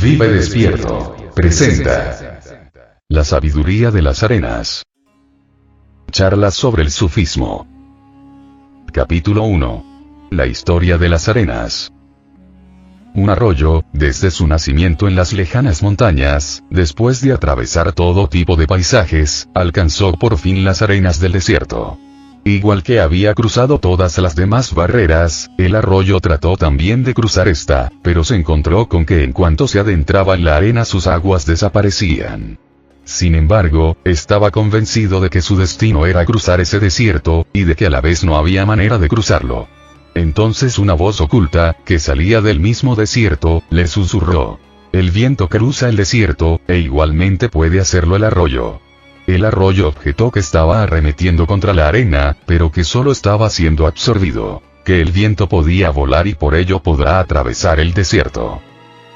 Vive Despierto presenta La sabiduría de las arenas. Charlas sobre el sufismo. Capítulo 1. La historia de las arenas. Un arroyo, desde su nacimiento en las lejanas montañas, después de atravesar todo tipo de paisajes, alcanzó por fin las arenas del desierto. Igual que había cruzado todas las demás barreras, el arroyo trató también de cruzar esta, pero se encontró con que en cuanto se adentraba en la arena sus aguas desaparecían. Sin embargo, estaba convencido de que su destino era cruzar ese desierto, y de que a la vez no había manera de cruzarlo. Entonces una voz oculta, que salía del mismo desierto, le susurró: el viento cruza el desierto, e igualmente puede hacerlo el arroyo. El arroyo objetó que estaba arremetiendo contra la arena, pero que solo estaba siendo absorbido, que el viento podía volar y por ello podrá atravesar el desierto.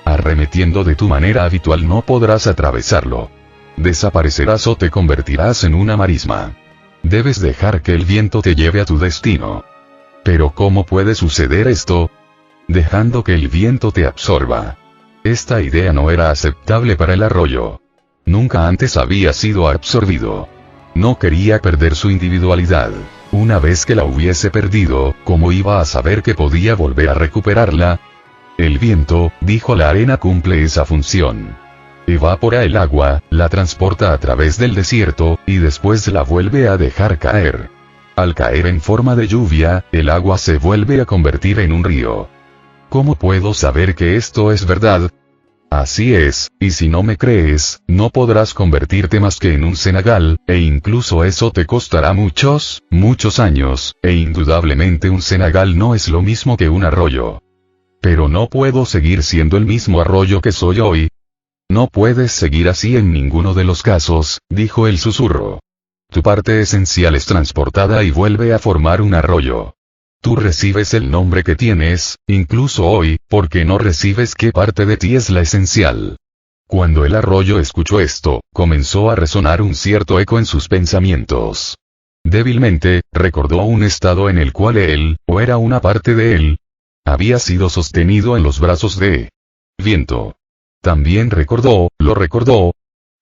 Arremetiendo de tu manera habitual no podrás atravesarlo. Desaparecerás o te convertirás en una marisma. Debes dejar que el viento te lleve a tu destino. Pero ¿cómo puede suceder esto? Dejando que el viento te absorba. Esta idea no era aceptable para el arroyo. Nunca antes había sido absorbido. No quería perder su individualidad. Una vez que la hubiese perdido, ¿cómo iba a saber que podía volver a recuperarla? El viento, dijo la arena, cumple esa función. Evapora el agua, la transporta a través del desierto, y después la vuelve a dejar caer. Al caer en forma de lluvia, el agua se vuelve a convertir en un río. ¿Cómo puedo saber que esto es verdad? Así es, y si no me crees, no podrás convertirte más que en un cenagal, e incluso eso te costará muchos años, e indudablemente un cenagal no es lo mismo que un arroyo. Pero no puedo seguir siendo el mismo arroyo que soy hoy. No puedes seguir así en ninguno de los casos, dijo el susurro. Tu parte esencial es transportada y vuelve a formar un arroyo. Tú recibes el nombre que tienes, incluso hoy, porque no recibes qué parte de ti es la esencial. Cuando el arroyo escuchó esto, comenzó a resonar un cierto eco en sus pensamientos. Débilmente, recordó un estado en el cual él, o era una parte de él, había sido sostenido en los brazos de viento. También recordó,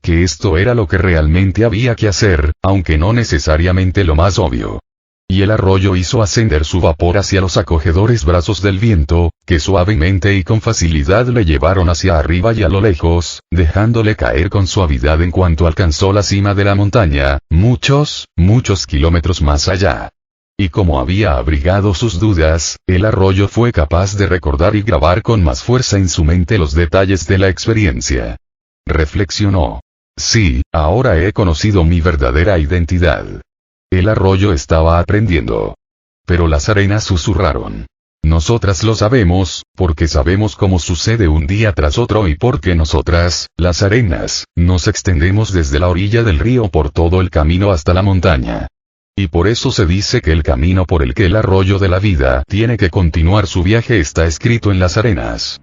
que esto era lo que realmente había que hacer, aunque no necesariamente lo más obvio. Y el arroyo hizo ascender su vapor hacia los acogedores brazos del viento, que suavemente y con facilidad le llevaron hacia arriba y a lo lejos, dejándole caer con suavidad en cuanto alcanzó la cima de la montaña, muchos kilómetros más allá. Y como había abrigado sus dudas, el arroyo fue capaz de recordar y grabar con más fuerza en su mente los detalles de la experiencia. Reflexionó: sí, ahora he conocido mi verdadera identidad. El arroyo estaba aprendiendo. Pero las arenas susurraron: nosotras lo sabemos, porque sabemos cómo sucede un día tras otro y porque nosotras, las arenas, nos extendemos desde la orilla del río por todo el camino hasta la montaña. Y por eso se dice que el camino por el que el arroyo de la vida tiene que continuar su viaje está escrito en las arenas.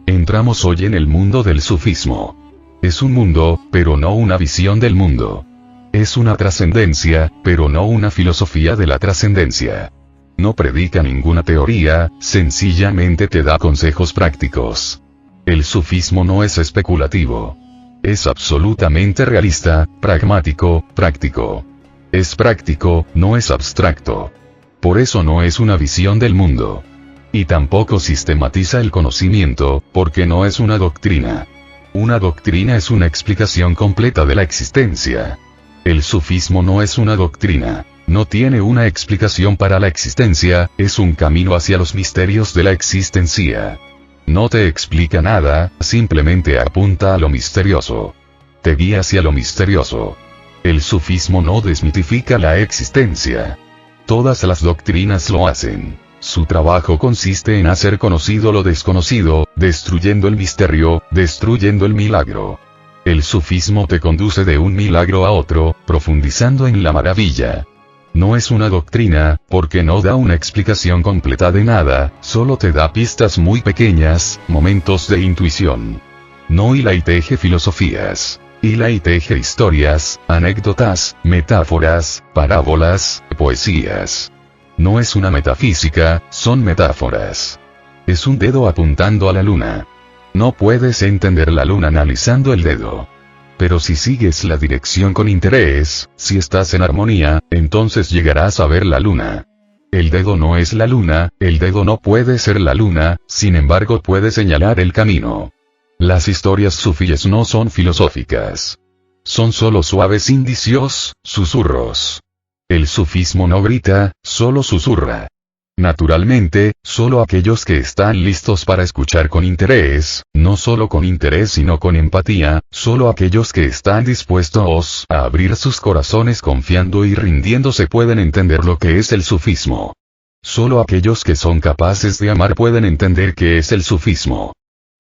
Entramos hoy en el mundo del sufismo. Es un mundo, pero no una visión del mundo. Es una trascendencia, pero no una filosofía de la trascendencia. No predica ninguna teoría, sencillamente te da consejos prácticos. El sufismo no es especulativo. Es absolutamente realista, pragmático, práctico. Es práctico, no es abstracto. Por eso no es una visión del mundo. Y tampoco sistematiza el conocimiento, porque no es una doctrina. Una doctrina es una explicación completa de la existencia. El sufismo no es una doctrina, no tiene una explicación para la existencia, es un camino hacia los misterios de la existencia. No te explica nada, simplemente apunta a lo misterioso. Te guía hacia lo misterioso. El sufismo no desmitifica la existencia. Todas las doctrinas lo hacen. Su trabajo consiste en hacer conocido lo desconocido, destruyendo el misterio, destruyendo el milagro. El sufismo te conduce de un milagro a otro, profundizando en la maravilla. No es una doctrina, porque no da una explicación completa de nada, solo te da pistas muy pequeñas, momentos de intuición. No hila y teje filosofías. Hila y teje historias, anécdotas, metáforas, parábolas, poesías. No es una metafísica, son metáforas. Es un dedo apuntando a la luna. No puedes entender la luna analizando el dedo. Pero si sigues la dirección con interés, si estás en armonía, entonces llegarás a ver la luna. El dedo no es la luna, el dedo no puede ser la luna, sin embargo puede señalar el camino. Las historias sufíes no son filosóficas. Son solo suaves indicios, susurros. El sufismo no grita, solo susurra. Naturalmente, solo aquellos que están listos para escuchar con interés, no solo con interés sino con empatía, solo aquellos que están dispuestos a abrir sus corazones confiando y rindiéndose pueden entender lo que es el sufismo. Solo aquellos que son capaces de amar pueden entender qué es el sufismo.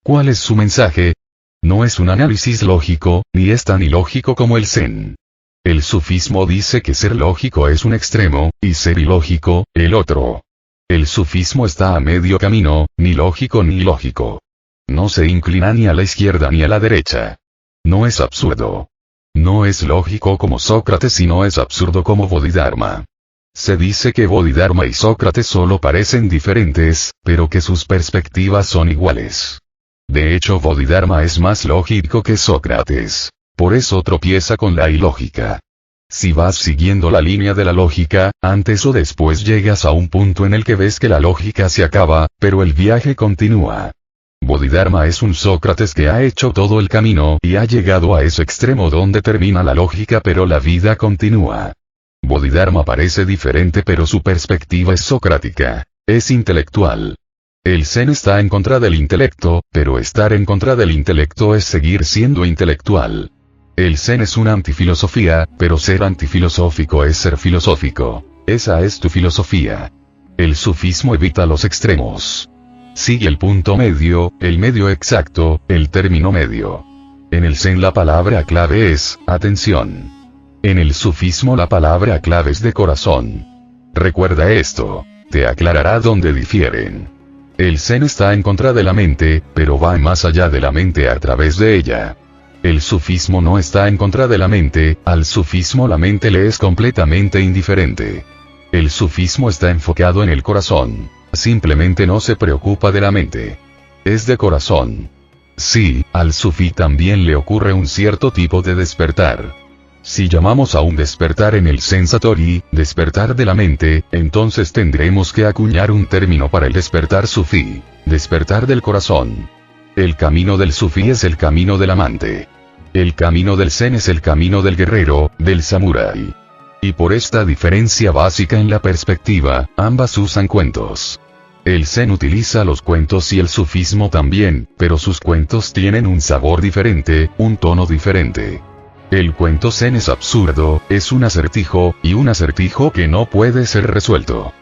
¿Cuál es su mensaje? No es un análisis lógico, ni es tan ilógico como el Zen. El sufismo dice que ser lógico es un extremo, y ser ilógico, el otro. El sufismo está a medio camino, ni lógico ni ilógico. No se inclina ni a la izquierda ni a la derecha. No es absurdo. No es lógico como Sócrates y no es absurdo como Bodhidharma. Se dice que Bodhidharma y Sócrates solo parecen diferentes, pero que sus perspectivas son iguales. De hecho, Bodhidharma es más lógico que Sócrates. Por eso tropieza con la ilógica. Si vas siguiendo la línea de la lógica, antes o después llegas a un punto en el que ves que la lógica se acaba, pero el viaje continúa. Bodhidharma es un Sócrates que ha hecho todo el camino y ha llegado a ese extremo donde termina la lógica pero la vida continúa. Bodhidharma parece diferente pero su perspectiva es socrática, es intelectual. El Zen está en contra del intelecto, pero estar en contra del intelecto es seguir siendo intelectual. El Zen es una antifilosofía, pero ser antifilosófico es ser filosófico. Esa es tu filosofía. El sufismo evita los extremos. Sigue el punto medio, el medio exacto, el término medio. En el Zen la palabra clave es atención. En el sufismo la palabra clave es de corazón. Recuerda esto, te aclarará dónde difieren. El Zen está en contra de la mente, pero va más allá de la mente a través de ella. El sufismo no está en contra de la mente, al sufismo la mente le es completamente indiferente. El sufismo está enfocado en el corazón, simplemente no se preocupa de la mente. Es de corazón. Sí, al sufí también le ocurre un cierto tipo de despertar. Si llamamos a un despertar en el Zen Satori, despertar de la mente, entonces tendremos que acuñar un término para el despertar sufí, despertar del corazón. El camino del sufí es el camino del amante. El camino del Zen es el camino del guerrero, del samurái. Y por esta diferencia básica en la perspectiva, ambas usan cuentos. El Zen utiliza los cuentos y el sufismo también, pero sus cuentos tienen un sabor diferente, un tono diferente. El cuento Zen es absurdo, es un acertijo, y un acertijo que no puede ser resuelto.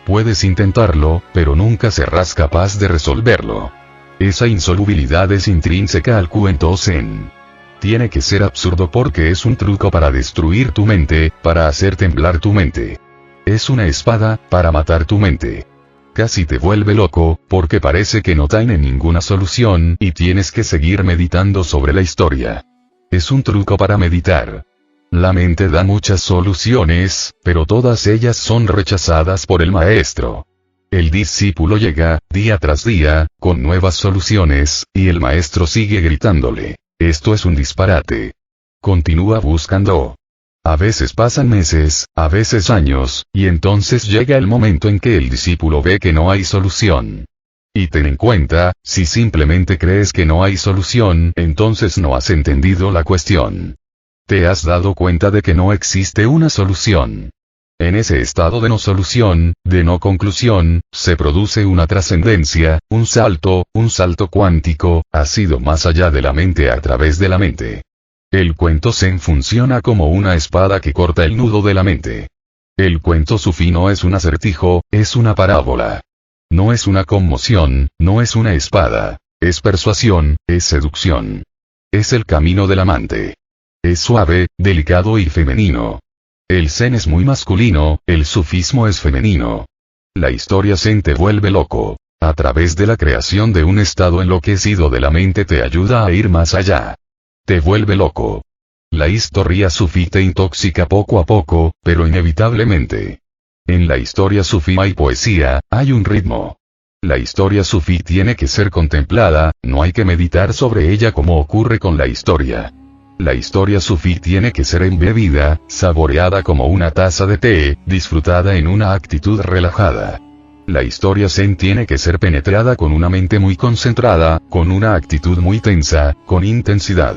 Puedes intentarlo, pero nunca serás capaz de resolverlo. Esa insolubilidad es intrínseca al cuento Zen. Tiene que ser absurdo porque es un truco para destruir tu mente, para hacer temblar tu mente. Es una espada, para matar tu mente. Casi te vuelve loco, porque parece que no tiene ninguna solución, y tienes que seguir meditando sobre la historia. Es un truco para meditar. La mente da muchas soluciones, pero todas ellas son rechazadas por el maestro. El discípulo llega, día tras día, con nuevas soluciones, y el maestro sigue gritándole. Esto es un disparate. Continúa buscando. A veces pasan meses, a veces años, y entonces llega el momento en que el discípulo ve que no hay solución. Y ten en cuenta, si simplemente crees que no hay solución, entonces no has entendido la cuestión. Te has dado cuenta de que no existe una solución. En ese estado de no solución, de no conclusión, se produce una trascendencia, un salto cuántico, ha sido más allá de la mente a través de la mente. El cuento Zen funciona como una espada que corta el nudo de la mente. El cuento sufí no es un acertijo, es una parábola. No es una conmoción, no es una espada. Es persuasión, es seducción. Es el camino del amante. Es suave, delicado y femenino. El Zen es muy masculino, el sufismo es femenino. La historia Zen te vuelve loco. A través de la creación de un estado enloquecido de la mente te ayuda a ir más allá. Te vuelve loco. La historia sufí te intoxica poco a poco, pero inevitablemente. En la historia sufí hay poesía, hay un ritmo. La historia sufí tiene que ser contemplada, no hay que meditar sobre ella como ocurre con la historia. La historia sufí tiene que ser embebida, saboreada como una taza de té, disfrutada en una actitud relajada. La historia zen tiene que ser penetrada con una mente muy concentrada, con una actitud muy tensa, con intensidad.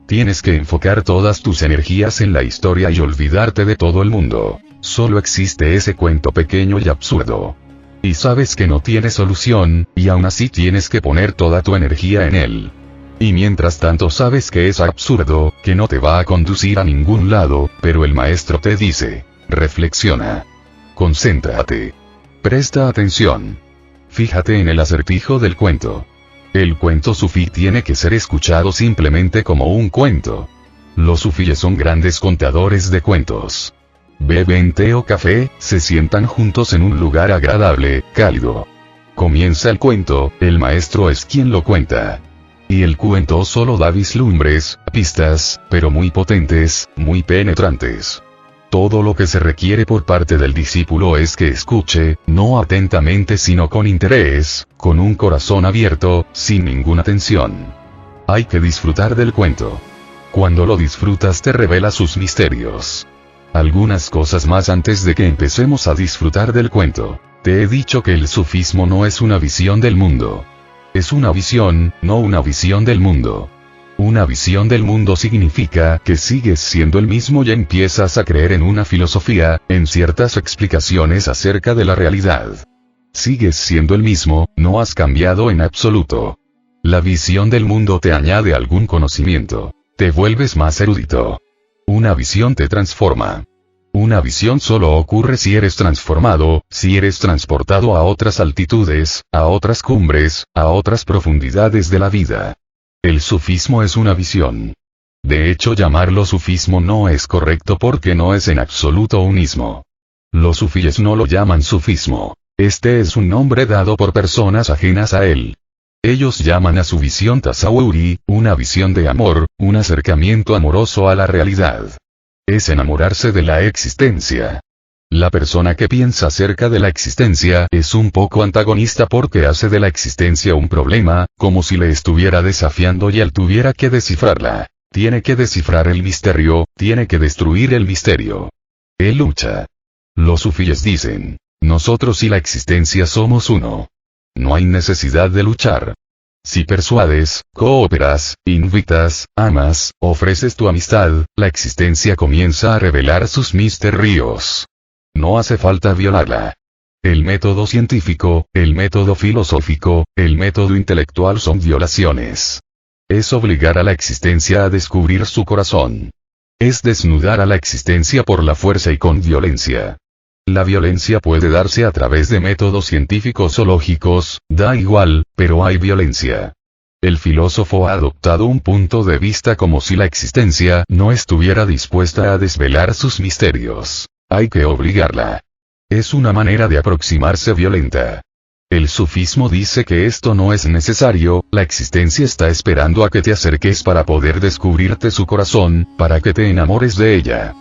Tienes que enfocar todas tus energías en la historia y olvidarte de todo el mundo. Solo existe ese cuento pequeño y absurdo. Y sabes que no tiene solución, y aún así tienes que poner toda tu energía en él. Y mientras tanto sabes que es absurdo, que no te va a conducir a ningún lado, pero el maestro te dice, reflexiona. Concéntrate. Presta atención. Fíjate en el acertijo del cuento. El cuento sufí tiene que ser escuchado simplemente como un cuento. Los sufíes son grandes contadores de cuentos. Beben té o café, se sientan juntos en un lugar agradable, cálido. Comienza el cuento, el maestro es quien lo cuenta. Y el cuento solo da vislumbres, pistas, pero muy potentes, muy penetrantes. Todo lo que se requiere por parte del discípulo es que escuche, no atentamente sino con interés, con un corazón abierto, sin ninguna tensión. Hay que disfrutar del cuento. Cuando lo disfrutas te revela sus misterios. Algunas cosas más antes de que empecemos a disfrutar del cuento. Te he dicho que el sufismo no es una visión del mundo. Es una visión, no una visión del mundo. Una visión del mundo significa que sigues siendo el mismo y empiezas a creer en una filosofía, en ciertas explicaciones acerca de la realidad. Sigues siendo el mismo, no has cambiado en absoluto. La visión del mundo te añade algún conocimiento. Te vuelves más erudito. Una visión te transforma. Una visión solo ocurre si eres transformado, si eres transportado a otras altitudes, a otras cumbres, a otras profundidades de la vida. El sufismo es una visión. De hecho, llamarlo sufismo no es correcto porque no es en absoluto unismo. Los sufíes no lo llaman sufismo. Este es un nombre dado por personas ajenas a él. Ellos llaman a su visión tasawuri, una visión de amor, un acercamiento amoroso a la realidad. Es enamorarse de la existencia. La persona que piensa acerca de la existencia es un poco antagonista porque hace de la existencia un problema, como si le estuviera desafiando y él tuviera que descifrarla. Tiene que descifrar el misterio, tiene que destruir el misterio. Él lucha. Los sufíes dicen, nosotros y la existencia somos uno. No hay necesidad de luchar. Si persuades, cooperas, invitas, amas, ofreces tu amistad, la existencia comienza a revelar sus misterios. No hace falta violarla. El método científico, el método filosófico, el método intelectual son violaciones. Es obligar a la existencia a descubrir su corazón. Es desnudar a la existencia por la fuerza y con violencia. La violencia puede darse a través de métodos científicos o lógicos, da igual, pero hay violencia. El filósofo ha adoptado un punto de vista como si la existencia no estuviera dispuesta a desvelar sus misterios. Hay que obligarla. Es una manera de aproximarse violenta. El sufismo dice que esto no es necesario, la existencia está esperando a que te acerques para poder descubrirte su corazón, para que te enamores de ella.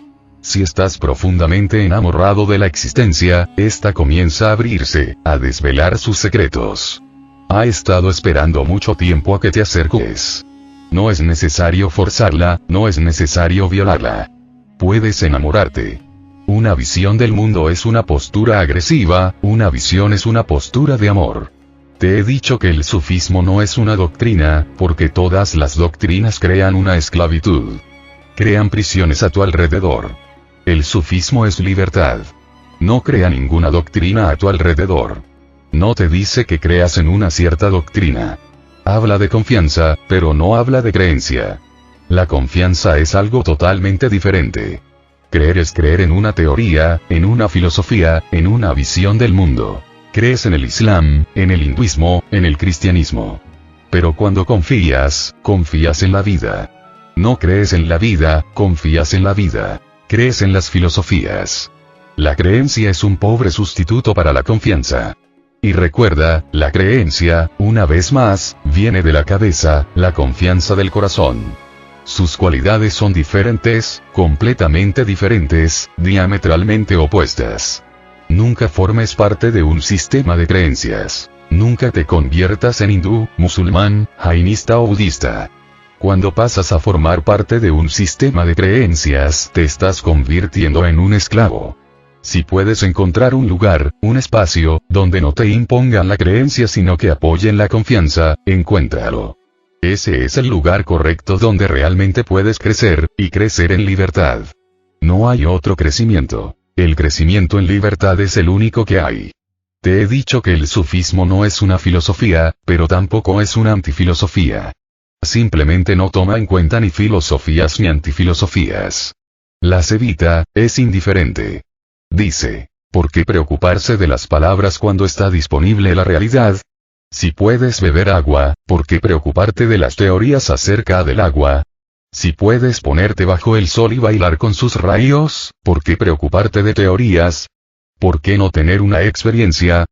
Si estás profundamente enamorado de la existencia, esta comienza a abrirse, a desvelar sus secretos. Ha estado esperando mucho tiempo a que te acerques. No es necesario forzarla, no es necesario violarla. Puedes enamorarte. Una visión del mundo es una postura agresiva, una visión es una postura de amor. Te he dicho que el sufismo no es una doctrina, porque todas las doctrinas crean una esclavitud. Crean prisiones a tu alrededor. El sufismo es libertad. No crea ninguna doctrina a tu alrededor. No te dice que creas en una cierta doctrina. Habla de confianza, pero no habla de creencia. La confianza es algo totalmente diferente. Creer es creer en una teoría, en una filosofía, en una visión del mundo. Crees en el Islam, en el hinduismo, en el cristianismo. Pero cuando confías, confías en la vida. No crees en la vida, confías en la vida. Crees en las filosofías. La creencia es un pobre sustituto para la confianza. Y recuerda, la creencia, una vez más, viene de la cabeza, la confianza del corazón. Sus cualidades son diferentes, completamente diferentes, diametralmente opuestas. Nunca formes parte de un sistema de creencias. Nunca te conviertas en hindú, musulmán, jainista o budista. Cuando pasas a formar parte de un sistema de creencias, te estás convirtiendo en un esclavo. Si puedes encontrar un lugar, un espacio, donde no te impongan la creencia sino que apoyen la confianza, encuéntralo. Ese es el lugar correcto donde realmente puedes crecer, y crecer en libertad. No hay otro crecimiento. El crecimiento en libertad es el único que hay. Te he dicho que el sufismo no es una filosofía, pero tampoco es una antifilosofía. Simplemente no toma en cuenta ni filosofías ni antifilosofías. Las evita, es indiferente. Dice, ¿por qué preocuparse de las palabras cuando está disponible la realidad? Si puedes beber agua, ¿por qué preocuparte de las teorías acerca del agua? Si puedes ponerte bajo el sol y bailar con sus rayos, ¿por qué preocuparte de teorías? ¿Por qué no tener una experiencia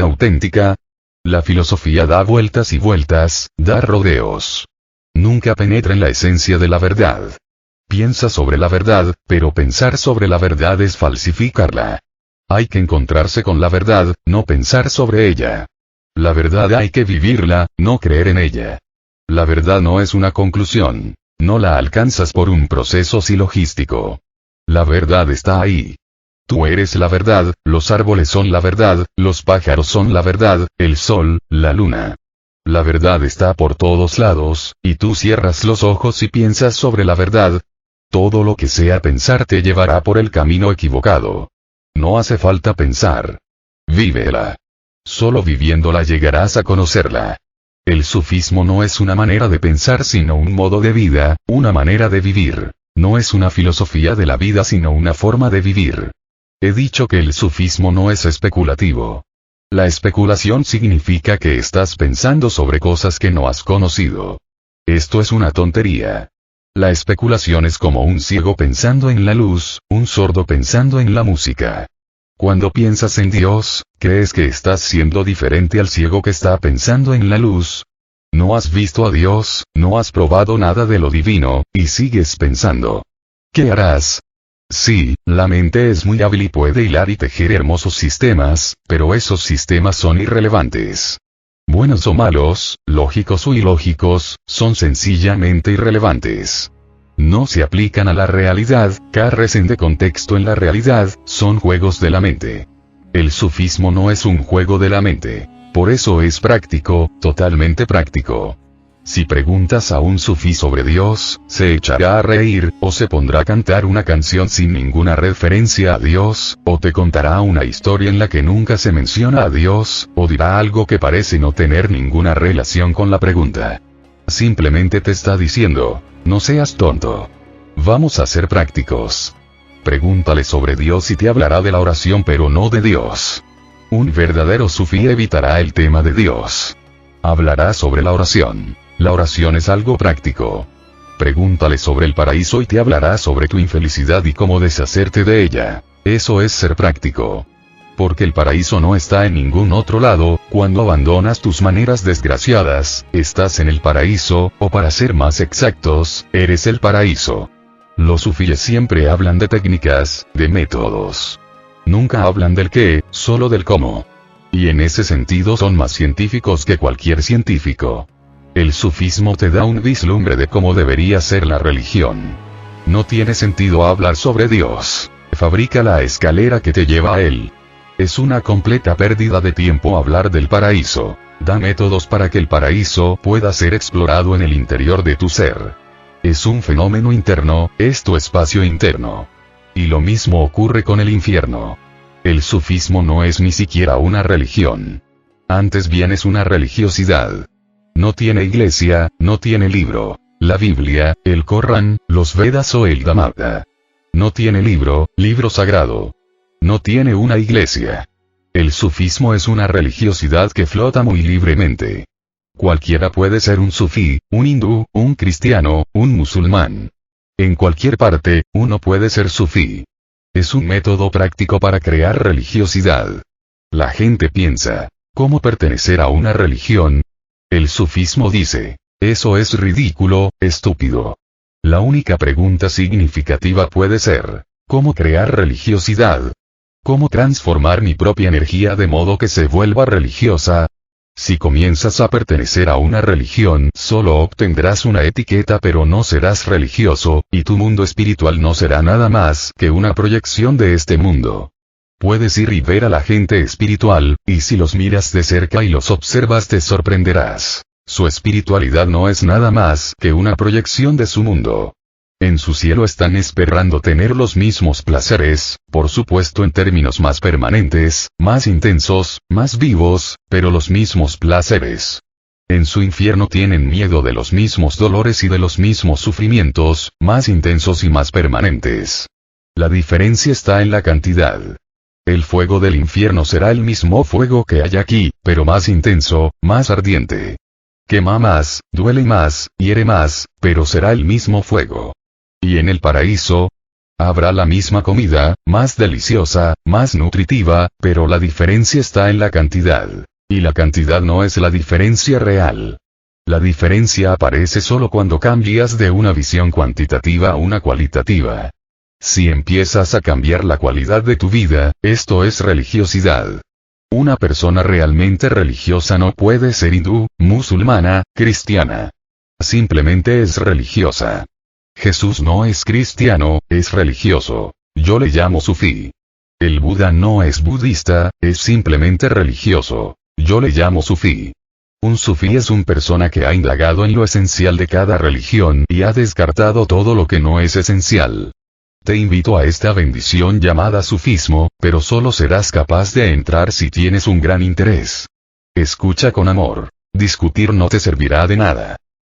auténtica? La filosofía da vueltas y vueltas, da rodeos. Nunca penetra en la esencia de la verdad. Piensa sobre la verdad, pero pensar sobre la verdad es falsificarla. Hay que encontrarse con la verdad, no pensar sobre ella. La verdad hay que vivirla, no creer en ella. La verdad no es una conclusión. No la alcanzas por un proceso silogístico. La verdad está ahí. Tú eres la verdad, los árboles son la verdad, los pájaros son la verdad, el sol, la luna. La verdad está por todos lados, y tú cierras los ojos y piensas sobre la verdad. Todo lo que sea pensar te llevará por el camino equivocado. No hace falta pensar. Vívela. Solo viviéndola llegarás a conocerla. El sufismo no es una manera de pensar sino un modo de vida, una manera de vivir. No es una filosofía de la vida sino una forma de vivir. He dicho que el sufismo no es especulativo. La especulación significa que estás pensando sobre cosas que no has conocido. Esto es una tontería. La especulación es como un ciego pensando en la luz, un sordo pensando en la música. Cuando piensas en Dios, ¿crees que estás siendo diferente al ciego que está pensando en la luz? No has visto a Dios, no has probado nada de lo divino, y sigues pensando. ¿Qué harás? Sí, la mente es muy hábil y puede hilar y tejer hermosos sistemas, pero esos sistemas son irrelevantes. Buenos o malos, lógicos o ilógicos, son sencillamente irrelevantes. No se aplican a la realidad, carecen de contexto en la realidad, son juegos de la mente. El sufismo no es un juego de la mente. Por eso es práctico, totalmente práctico. Si preguntas a un sufí sobre Dios, se echará a reír, o se pondrá a cantar una canción sin ninguna referencia a Dios, o te contará una historia en la que nunca se menciona a Dios, o dirá algo que parece no tener ninguna relación con la pregunta. Simplemente te está diciendo, no seas tonto. Vamos a ser prácticos. Pregúntale sobre Dios y te hablará de la oración pero no de Dios. Un verdadero sufí evitará el tema de Dios. Hablará sobre la oración. La oración es algo práctico. Pregúntale sobre el paraíso y te hablará sobre tu infelicidad y cómo deshacerte de ella. Eso es ser práctico. Porque el paraíso no está en ningún otro lado, cuando abandonas tus maneras desgraciadas, estás en el paraíso, o para ser más exactos, eres el paraíso. Los sufíes siempre hablan de técnicas, de métodos. Nunca hablan del qué, solo del cómo. Y en ese sentido son más científicos que cualquier científico. El sufismo te da un vislumbre de cómo debería ser la religión. No tiene sentido hablar sobre Dios. Fabrica la escalera que te lleva a Él. Es una completa pérdida de tiempo hablar del paraíso. Da métodos para que el paraíso pueda ser explorado en el interior de tu ser. Es un fenómeno interno, es tu espacio interno. Y lo mismo ocurre con el infierno. El sufismo no es ni siquiera una religión. Antes bien es una religiosidad. No tiene iglesia, no tiene libro. La Biblia, el Corán, los Vedas o el Dhamma. No tiene libro sagrado. No tiene una iglesia. El sufismo es una religiosidad que flota muy libremente. Cualquiera puede ser un sufí, un hindú, un cristiano, un musulmán. En cualquier parte, uno puede ser sufí. Es un método práctico para crear religiosidad. La gente piensa, ¿cómo pertenecer a una religión? El sufismo dice, eso es ridículo, estúpido. La única pregunta significativa puede ser, ¿cómo crear religiosidad? ¿Cómo transformar mi propia energía de modo que se vuelva religiosa? Si comienzas a pertenecer a una religión, solo obtendrás una etiqueta pero no serás religioso, y tu mundo espiritual no será nada más que una proyección de este mundo. Puedes ir y ver a la gente espiritual, y si los miras de cerca y los observas te sorprenderás. Su espiritualidad no es nada más que una proyección de su mundo. En su cielo están esperando tener los mismos placeres, por supuesto en términos más permanentes, más intensos, más vivos, pero los mismos placeres. En su infierno tienen miedo de los mismos dolores y de los mismos sufrimientos, más intensos y más permanentes. La diferencia está en la cantidad. El fuego del infierno será el mismo fuego que hay aquí, pero más intenso, más ardiente. Quema más, duele más, hiere más, pero será el mismo fuego. Y en el paraíso, habrá la misma comida, más deliciosa, más nutritiva, pero la diferencia está en la cantidad. Y la cantidad no es la diferencia real. La diferencia aparece solo cuando cambias de una visión cuantitativa a una cualitativa. Si empiezas a cambiar la cualidad de tu vida, esto es religiosidad. Una persona realmente religiosa no puede ser hindú, musulmana, cristiana. Simplemente es religiosa. Jesús no es cristiano, es religioso. Yo le llamo sufí. El Buda no es budista, es simplemente religioso. Yo le llamo sufí. Un sufí es una persona que ha indagado en lo esencial de cada religión y ha descartado todo lo que no es esencial. Te invito a esta bendición llamada sufismo, pero solo serás capaz de entrar si tienes un gran interés. Escucha con amor. Discutir no te servirá de nada.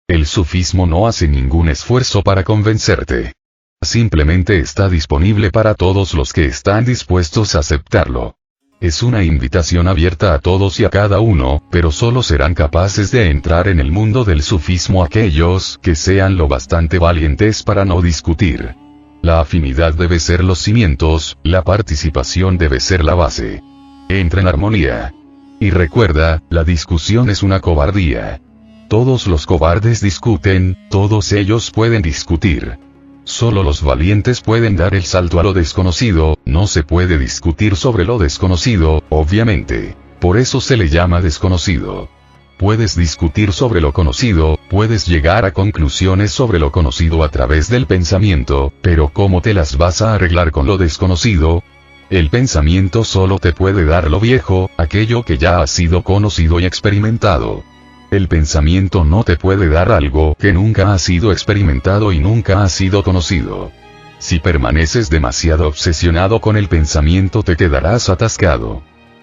El sufismo no hace ningún esfuerzo para convencerte. Simplemente está disponible para todos los que están dispuestos a aceptarlo. Es una invitación abierta a todos y a cada uno, pero solo serán capaces de entrar en el mundo del sufismo aquellos que sean lo bastante valientes para no discutir. La afinidad debe ser los cimientos, la participación debe ser la base. Entra en armonía. Y recuerda, la discusión es una cobardía. Todos los cobardes discuten, todos ellos pueden discutir. Solo los valientes pueden dar el salto a lo desconocido, no se puede discutir sobre lo desconocido, obviamente. Por eso se le llama desconocido. Puedes discutir sobre lo conocido, puedes llegar a conclusiones sobre lo conocido a través del pensamiento, pero ¿cómo te las vas a arreglar con lo desconocido? El pensamiento solo te puede dar lo viejo, aquello que ya ha sido conocido y experimentado. El pensamiento no te puede dar algo que nunca ha sido experimentado y nunca ha sido conocido. Si permaneces demasiado obsesionado con el pensamiento te quedarás atascado.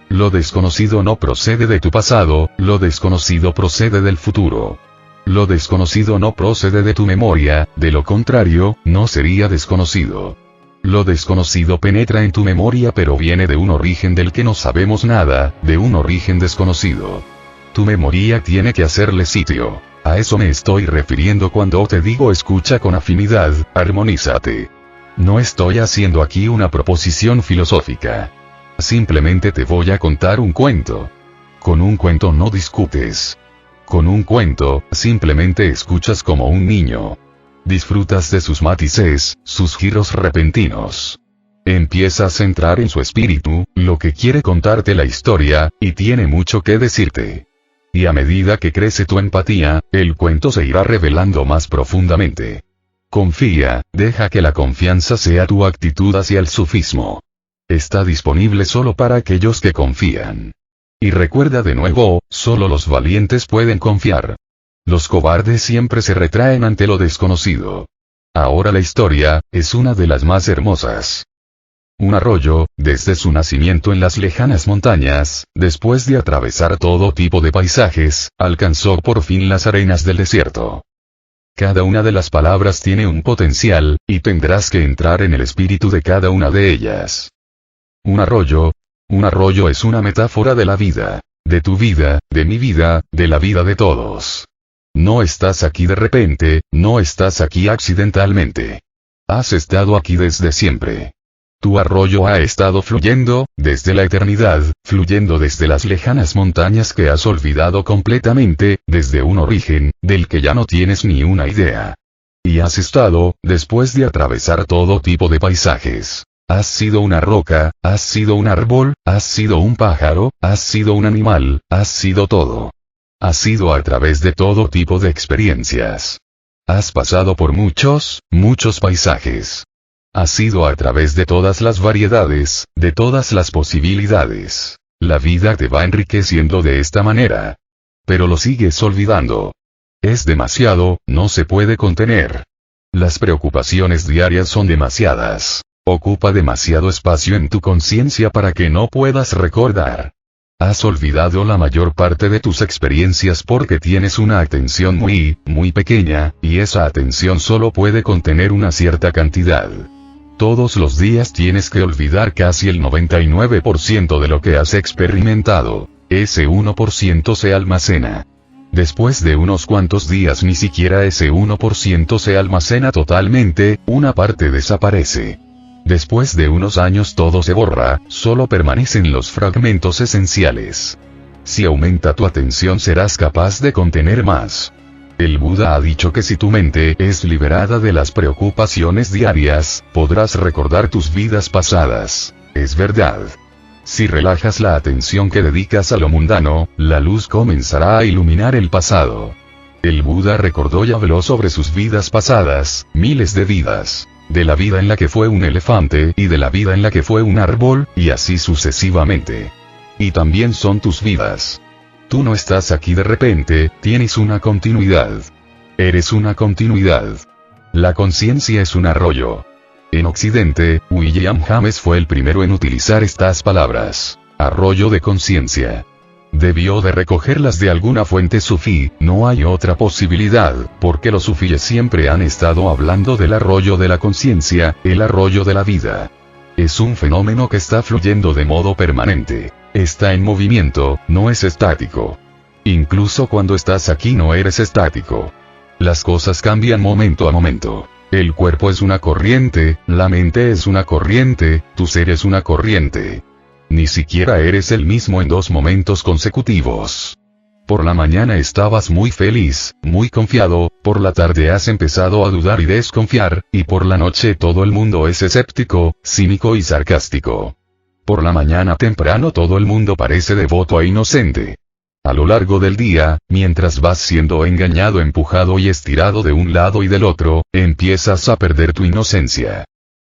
Lo desconocido no procede de tu pasado, lo desconocido procede del futuro. Lo desconocido no procede de tu memoria, de lo contrario, no sería desconocido. Lo desconocido penetra en tu memoria pero viene de un origen del que no sabemos nada, de un origen desconocido. Tu memoria tiene que hacerle sitio. A eso me estoy refiriendo cuando te digo escucha con afinidad, armonízate. No estoy haciendo aquí una proposición filosófica. Simplemente te voy a contar un cuento. Con un cuento no discutes. Con un cuento, simplemente escuchas como un niño. Disfrutas de sus matices, sus giros repentinos. Empiezas a entrar en su espíritu, lo que quiere contarte la historia, y tiene mucho que decirte. Y a medida que crece tu empatía, el cuento se irá revelando más profundamente. Confía, deja que la confianza sea tu actitud hacia el sufismo. Está disponible solo para aquellos que confían. Y recuerda de nuevo, solo los valientes pueden confiar. Los cobardes siempre se retraen ante lo desconocido. Ahora la historia, es una de las más hermosas. Un arroyo, desde su nacimiento en las lejanas montañas, después de atravesar todo tipo de paisajes, alcanzó por fin las arenas del desierto. Cada una de las palabras tiene un potencial, y tendrás que entrar en el espíritu de cada una de ellas. Un arroyo es una metáfora de la vida, de tu vida, de mi vida, de la vida de todos. No estás aquí de repente, no estás aquí accidentalmente. Has estado aquí desde siempre. Tu arroyo ha estado fluyendo, desde la eternidad, fluyendo desde las lejanas montañas que has olvidado completamente, desde un origen, del que ya no tienes ni una idea. Y has estado, después de atravesar todo tipo de paisajes. Has sido una roca, has sido un árbol, has sido un pájaro, has sido un animal, has sido todo. Has sido a través de todo tipo de experiencias. Has pasado por muchos paisajes. Has sido a través de todas las variedades, de todas las posibilidades. La vida te va enriqueciendo de esta manera. Pero lo sigues olvidando. Es demasiado, no se puede contener. Las preocupaciones diarias son demasiadas. Ocupa demasiado espacio en tu conciencia para que no puedas recordar. Has olvidado la mayor parte de tus experiencias porque tienes una atención muy pequeña, y esa atención solo puede contener una cierta cantidad. Todos los días tienes que olvidar casi el 99% de lo que has experimentado. Ese 1% se almacena. Después de unos cuantos días ni siquiera ese 1% se almacena totalmente, una parte desaparece. Después de unos años todo se borra, solo permanecen los fragmentos esenciales. Si aumenta tu atención serás capaz de contener más. El Buda ha dicho que si tu mente es liberada de las preocupaciones diarias, podrás recordar tus vidas pasadas. Es verdad. Si relajas la atención que dedicas a lo mundano, la luz comenzará a iluminar el pasado. El Buda recordó y habló sobre sus vidas pasadas, miles de vidas. De la vida en la que fue un elefante y de la vida en la que fue un árbol, y así sucesivamente. Y también son tus vidas. Tú no estás aquí de repente, tienes una continuidad. Eres una continuidad. La conciencia es un arroyo. En Occidente, William James fue el primero en utilizar estas palabras. Arroyo de conciencia. Debió de recogerlas de alguna fuente sufí, no hay otra posibilidad, porque los sufíes siempre han estado hablando del arroyo de la conciencia, el arroyo de la vida. Es un fenómeno que está fluyendo de modo permanente. Está en movimiento, no es estático. Incluso cuando estás aquí no eres estático. Las cosas cambian momento a momento. El cuerpo es una corriente, la mente es una corriente, tu ser es una corriente. Ni siquiera eres el mismo en 2 momentos consecutivos. Por la mañana estabas muy feliz, muy confiado, por la tarde has empezado a dudar y desconfiar, y por la noche todo el mundo es escéptico, cínico y sarcástico. Por la mañana temprano todo el mundo parece devoto e inocente. A lo largo del día, mientras vas siendo engañado, empujado y estirado de un lado y del otro, empiezas a perder tu inocencia.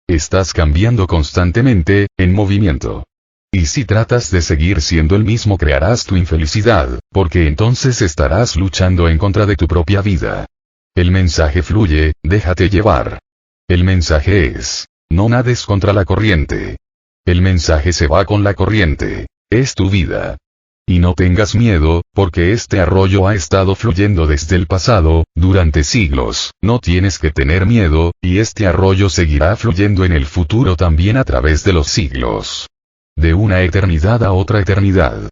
Estás cambiando constantemente, en movimiento. Y si tratas de seguir siendo el mismo crearás tu infelicidad, porque entonces estarás luchando en contra de tu propia vida. El mensaje fluye, déjate llevar. El mensaje es, no nades contra la corriente. El mensaje se va con la corriente. Es tu vida. Y no tengas miedo, porque este arroyo ha estado fluyendo desde el pasado, durante siglos, no tienes que tener miedo, y este arroyo seguirá fluyendo en el futuro también a través de los siglos. De una eternidad a otra eternidad.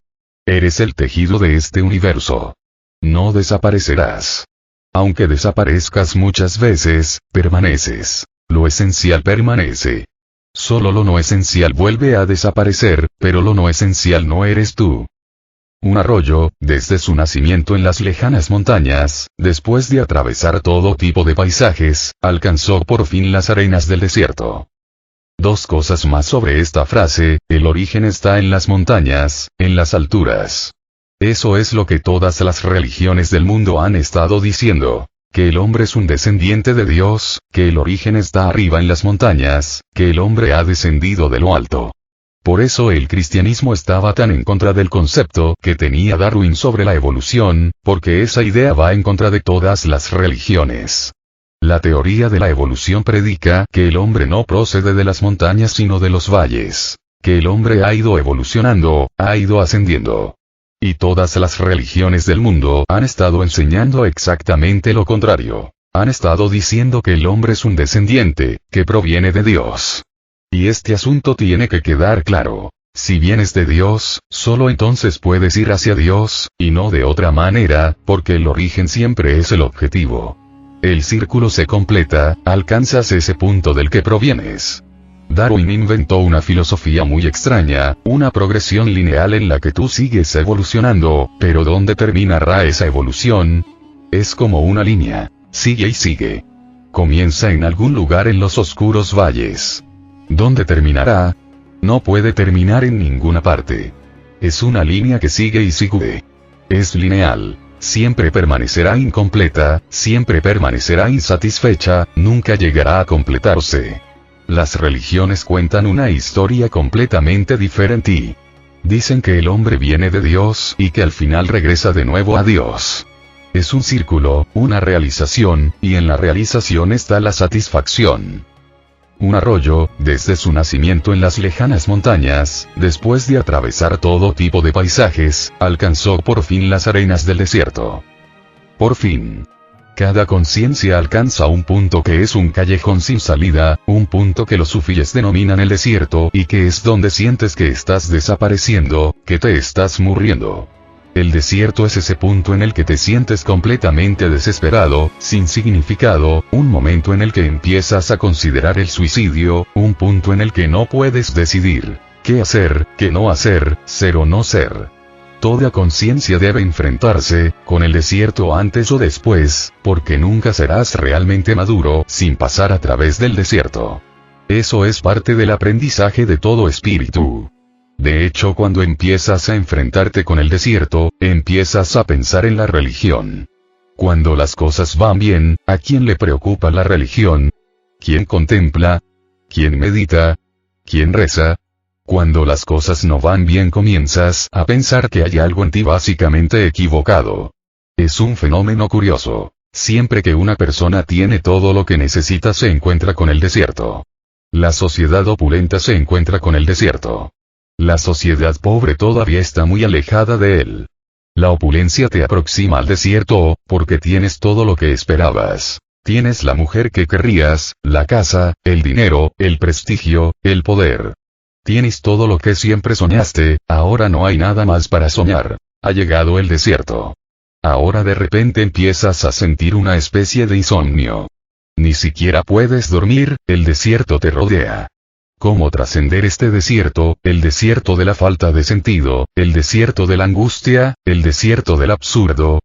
Eres el tejido de este universo. No desaparecerás. Aunque desaparezcas muchas veces, permaneces. Lo esencial permanece. Solo lo no esencial vuelve a desaparecer, pero lo no esencial no eres tú. Un arroyo, desde su nacimiento en las lejanas montañas, después de atravesar todo tipo de paisajes, alcanzó por fin las arenas del desierto. 2 cosas más sobre esta frase: el origen está en las montañas, en las alturas. Eso es lo que todas las religiones del mundo han estado diciendo. Que el hombre es un descendiente de Dios, que el origen está arriba en las montañas, que el hombre ha descendido de lo alto. Por eso el cristianismo estaba tan en contra del concepto que tenía Darwin sobre la evolución, porque esa idea va en contra de todas las religiones. La teoría de la evolución predica que el hombre no procede de las montañas sino de los valles. Que el hombre ha ido evolucionando, ha ido ascendiendo. Y todas las religiones del mundo han estado enseñando exactamente lo contrario. Han estado diciendo que el hombre es un descendiente, que proviene de Dios. Y este asunto tiene que quedar claro. Si vienes de Dios, solo entonces puedes ir hacia Dios, y no de otra manera, porque el origen siempre es el objetivo. El círculo se completa, alcanzas ese punto del que provienes. Darwin inventó una filosofía muy extraña, una progresión lineal en la que tú sigues evolucionando, pero ¿dónde terminará esa evolución? Es como una línea, sigue y sigue. Comienza en algún lugar en los oscuros valles. ¿Dónde terminará? No puede terminar en ninguna parte. Es una línea que sigue y sigue. Es lineal. Siempre permanecerá incompleta, siempre permanecerá insatisfecha, nunca llegará a completarse. Las religiones cuentan una historia completamente diferente. Dicen que el hombre viene de Dios y que al final regresa de nuevo a Dios. Es un círculo, una realización, y en la realización está la satisfacción. Un arroyo, desde su nacimiento en las lejanas montañas, después de atravesar todo tipo de paisajes, alcanzó por fin las arenas del desierto. Por fin. Cada conciencia alcanza un punto que es un callejón sin salida, un punto que los sufíes denominan el desierto y que es donde sientes que estás desapareciendo, que te estás muriendo. El desierto es ese punto en el que te sientes completamente desesperado, sin significado, un momento en el que empiezas a considerar el suicidio, un punto en el que no puedes decidir qué hacer, qué no hacer, ser o no ser. Toda conciencia debe enfrentarse con el desierto antes o después, porque nunca serás realmente maduro sin pasar a través del desierto. Eso es parte del aprendizaje de todo espíritu. De hecho, cuando empiezas a enfrentarte con el desierto, empiezas a pensar en la religión. Cuando las cosas van bien, ¿a quién le preocupa la religión? ¿Quién contempla? ¿Quién medita? ¿Quién reza? Cuando las cosas no van bien comienzas a pensar que hay algo en ti básicamente equivocado. Es un fenómeno curioso. Siempre que una persona tiene todo lo que necesita se encuentra con el desierto. La sociedad opulenta se encuentra con el desierto. La sociedad pobre todavía está muy alejada de él. La opulencia te aproxima al desierto, porque tienes todo lo que esperabas. Tienes la mujer que querrías, la casa, el dinero, el prestigio, el poder. Tienes todo lo que siempre soñaste, ahora no hay nada más para soñar. Ha llegado el desierto. Ahora de repente empiezas a sentir una especie de insomnio. Ni siquiera puedes dormir, el desierto te rodea. ¿Cómo trascender este desierto, el desierto de la falta de sentido, el desierto de la angustia, el desierto del absurdo?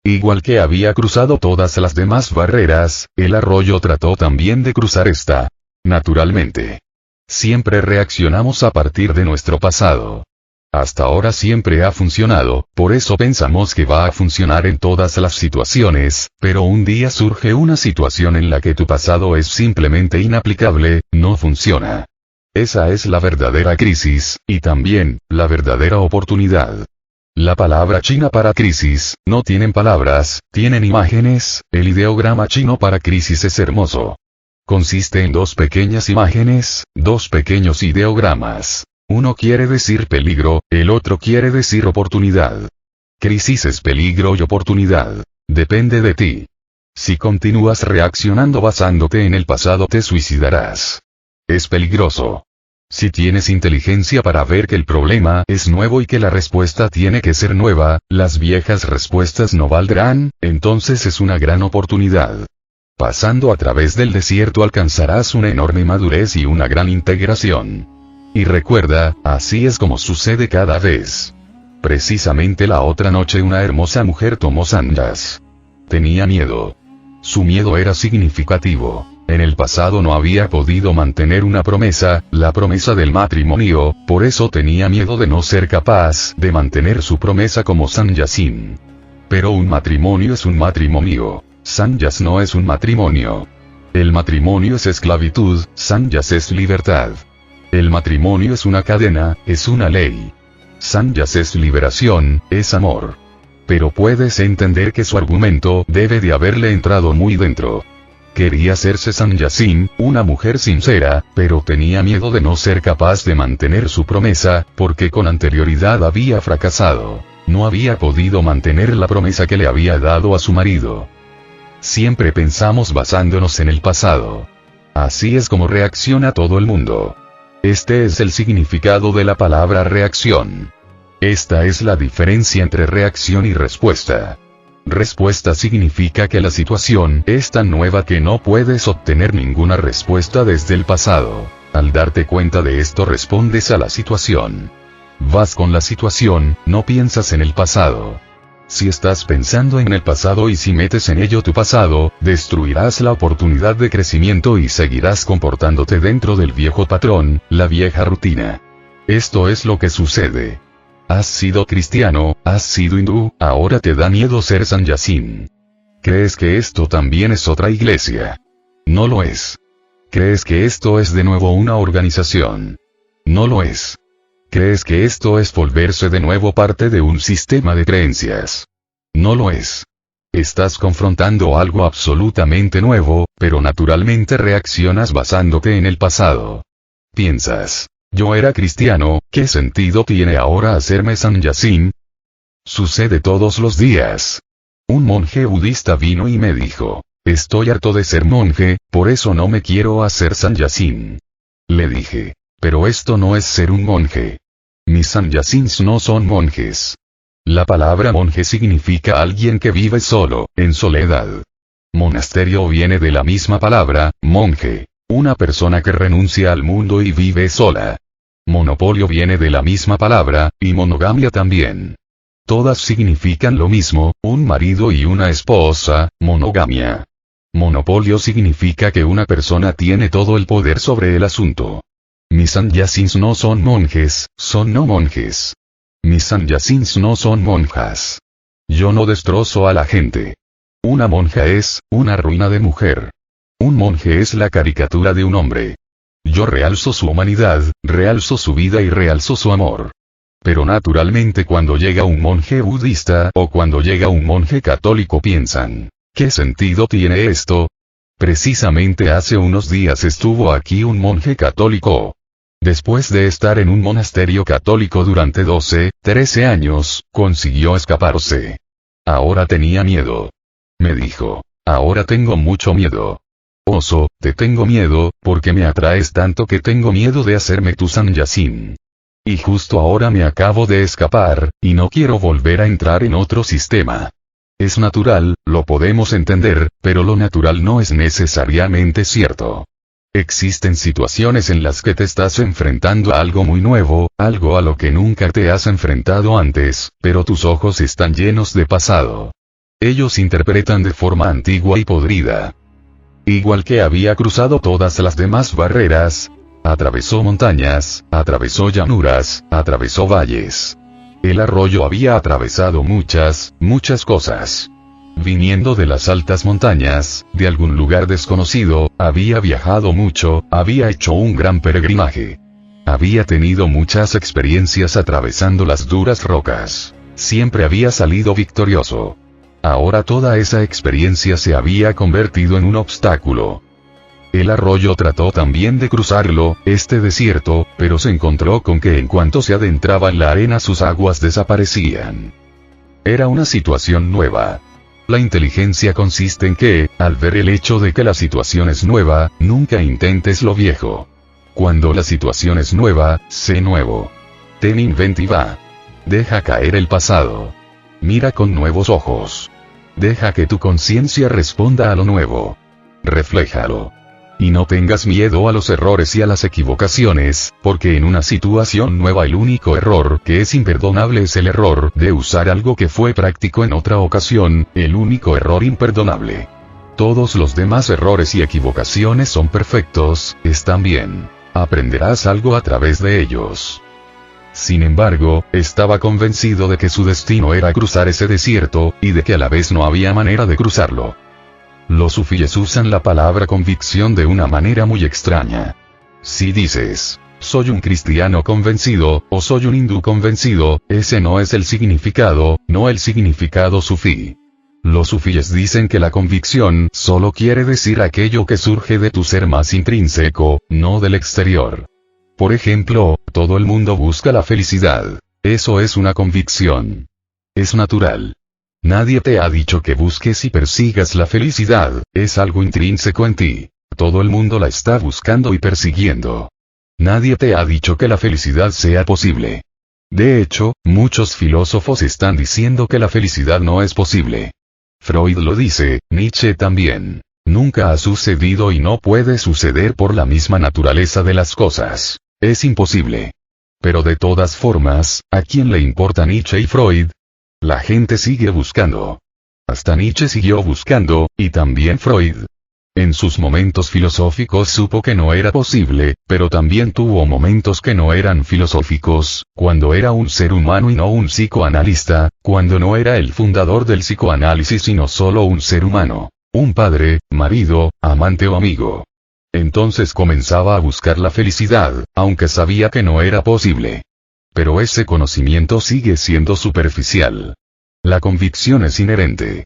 Igual que había cruzado todas las demás barreras, el arroyo trató también de cruzar esta. Naturalmente. Siempre reaccionamos a partir de nuestro pasado. Hasta ahora siempre ha funcionado, por eso pensamos que va a funcionar en todas las situaciones, pero un día surge una situación en la que tu pasado es simplemente inaplicable, no funciona. Esa es la verdadera crisis, y también, la verdadera oportunidad. La palabra china para crisis, no tienen palabras, tienen imágenes, el ideograma chino para crisis es hermoso. Consiste en dos pequeñas imágenes, dos pequeños ideogramas. Uno quiere decir peligro, el otro quiere decir oportunidad. Crisis es peligro y oportunidad. Depende de ti. Si continúas reaccionando basándote en el pasado te suicidarás. Es peligroso. Si tienes inteligencia para ver que el problema es nuevo y que la respuesta tiene que ser nueva, las viejas respuestas no valdrán, entonces es una gran oportunidad. Pasando a través del desierto alcanzarás una enorme madurez y una gran integración. Y recuerda, así es como sucede cada vez. Precisamente la otra noche una hermosa mujer tomó sannyas. Tenía miedo. Su miedo era significativo. En el pasado no había podido mantener una promesa, la promesa del matrimonio, por eso tenía miedo de no ser capaz de mantener su promesa como sannyasin. Pero un matrimonio es un matrimonio. Sannyas no es un matrimonio. El matrimonio es esclavitud, sannyas es libertad. El matrimonio es una cadena, es una ley. Sannyas es liberación, es amor. Pero puedes entender que su argumento debe de haberle entrado muy dentro. Quería hacerse sannyasin, una mujer sincera, pero tenía miedo de no ser capaz de mantener su promesa, porque con anterioridad había fracasado. No había podido mantener la promesa que le había dado a su marido. Siempre pensamos basándonos en el pasado. Así es como reacciona todo el mundo. Este es el significado de la palabra reacción. Esta es la diferencia entre reacción y respuesta. Respuesta significa que la situación es tan nueva que no puedes obtener ninguna respuesta desde el pasado. Al darte cuenta de esto respondes a la situación. Vas con la situación, no piensas en el pasado. Si estás pensando en el pasado y si metes en ello tu pasado, destruirás la oportunidad de crecimiento y seguirás comportándote dentro del viejo patrón, la vieja rutina. Esto es lo que sucede. Has sido cristiano, has sido hindú, ahora te da miedo ser sannyasin. ¿Crees que esto también es otra iglesia? No lo es. ¿Crees que esto es de nuevo una organización? No lo es. ¿Crees que esto es volverse de nuevo parte de un sistema de creencias? No lo es. Estás confrontando algo absolutamente nuevo, pero naturalmente reaccionas basándote en el pasado. Piensas, yo era cristiano, ¿qué sentido tiene ahora hacerme sannyasin? Sucede todos los días. Un monje budista vino y me dijo, estoy harto de ser monje, por eso no me quiero hacer sannyasin. Le dije, pero esto no es ser un monje. Mis sannyasins no son monjes. La palabra monje significa alguien que vive solo, en soledad. Monasterio viene de la misma palabra, monje, una persona que renuncia al mundo y vive sola. Monopolio viene de la misma palabra, y monogamia también. Todas significan lo mismo, un marido y una esposa, monogamia. Monopolio significa que una persona tiene todo el poder sobre el asunto. Mis sannyasins no son monjes, son no monjes. Mis sannyasins no son monjas. Yo no destrozo a la gente. Una monja es, una ruina de mujer. Un monje es la caricatura de un hombre. Yo realzo su humanidad, realzo su vida y realzo su amor. Pero naturalmente cuando llega un monje budista o cuando llega un monje católico piensan, ¿qué sentido tiene esto? Precisamente hace unos días estuvo aquí un monje católico. Después de estar en un monasterio católico durante 12, 13 años, consiguió escaparse. Ahora tenía miedo. Me dijo, ahora tengo mucho miedo. Oso, te tengo miedo, porque me atraes tanto que tengo miedo de hacerme tu sannyasin. Y justo ahora me acabo de escapar, y no quiero volver a entrar en otro sistema. Es natural, lo podemos entender, pero lo natural no es necesariamente cierto. Existen situaciones en las que te estás enfrentando a algo muy nuevo, algo a lo que nunca te has enfrentado antes, pero tus ojos están llenos de pasado. Ellos interpretan de forma antigua y podrida. Igual que había cruzado todas las demás barreras, atravesó montañas, atravesó llanuras, atravesó valles. El arroyo había atravesado muchas cosas. Viniendo de las altas montañas, de algún lugar desconocido, había viajado mucho, había hecho un gran peregrinaje. Había tenido muchas experiencias atravesando las duras rocas. Siempre había salido victorioso. Ahora toda esa experiencia se había convertido en un obstáculo. El arroyo trató también de cruzarlo, este desierto, pero se encontró con que en cuanto se adentraba en la arena sus aguas desaparecían. Era una situación nueva. La inteligencia consiste en que, al ver el hecho de que la situación es nueva, nunca intentes lo viejo. Cuando la situación es nueva, sé nuevo. Ten inventiva. Deja caer el pasado. Mira con nuevos ojos. Deja que tu conciencia responda a lo nuevo. Refléjalo. Y no tengas miedo a los errores y a las equivocaciones, porque en una situación nueva el único error que es imperdonable es el error de usar algo que fue práctico en otra ocasión, el único error imperdonable. Todos los demás errores y equivocaciones son perfectos, están bien. Aprenderás algo a través de ellos. Sin embargo, estaba convencido de que su destino era cruzar ese desierto, y de que a la vez no había manera de cruzarlo. Los sufíes usan la palabra convicción de una manera muy extraña. Si dices, soy un cristiano convencido, o soy un hindú convencido, ese no es el significado, no el significado sufí. Los sufíes dicen que la convicción solo quiere decir aquello que surge de tu ser más intrínseco, no del exterior. Por ejemplo, todo el mundo busca la felicidad. Eso es una convicción. Es natural. Nadie te ha dicho que busques y persigas la felicidad, es algo intrínseco en ti. Todo el mundo la está buscando y persiguiendo. Nadie te ha dicho que la felicidad sea posible. De hecho, muchos filósofos están diciendo que la felicidad no es posible. Freud lo dice, Nietzsche también. Nunca ha sucedido y no puede suceder por la misma naturaleza de las cosas. Es imposible. Pero de todas formas, ¿a quién le importa Nietzsche y Freud? La gente sigue buscando. Hasta Nietzsche siguió buscando, y también Freud. En sus momentos filosóficos supo que no era posible, pero también tuvo momentos que no eran filosóficos, cuando era un ser humano y no un psicoanalista, cuando no era el fundador del psicoanálisis sino solo un ser humano, un padre, marido, amante o amigo. Entonces comenzaba a buscar la felicidad, aunque sabía que no era posible. Pero ese conocimiento sigue siendo superficial. La convicción es inherente.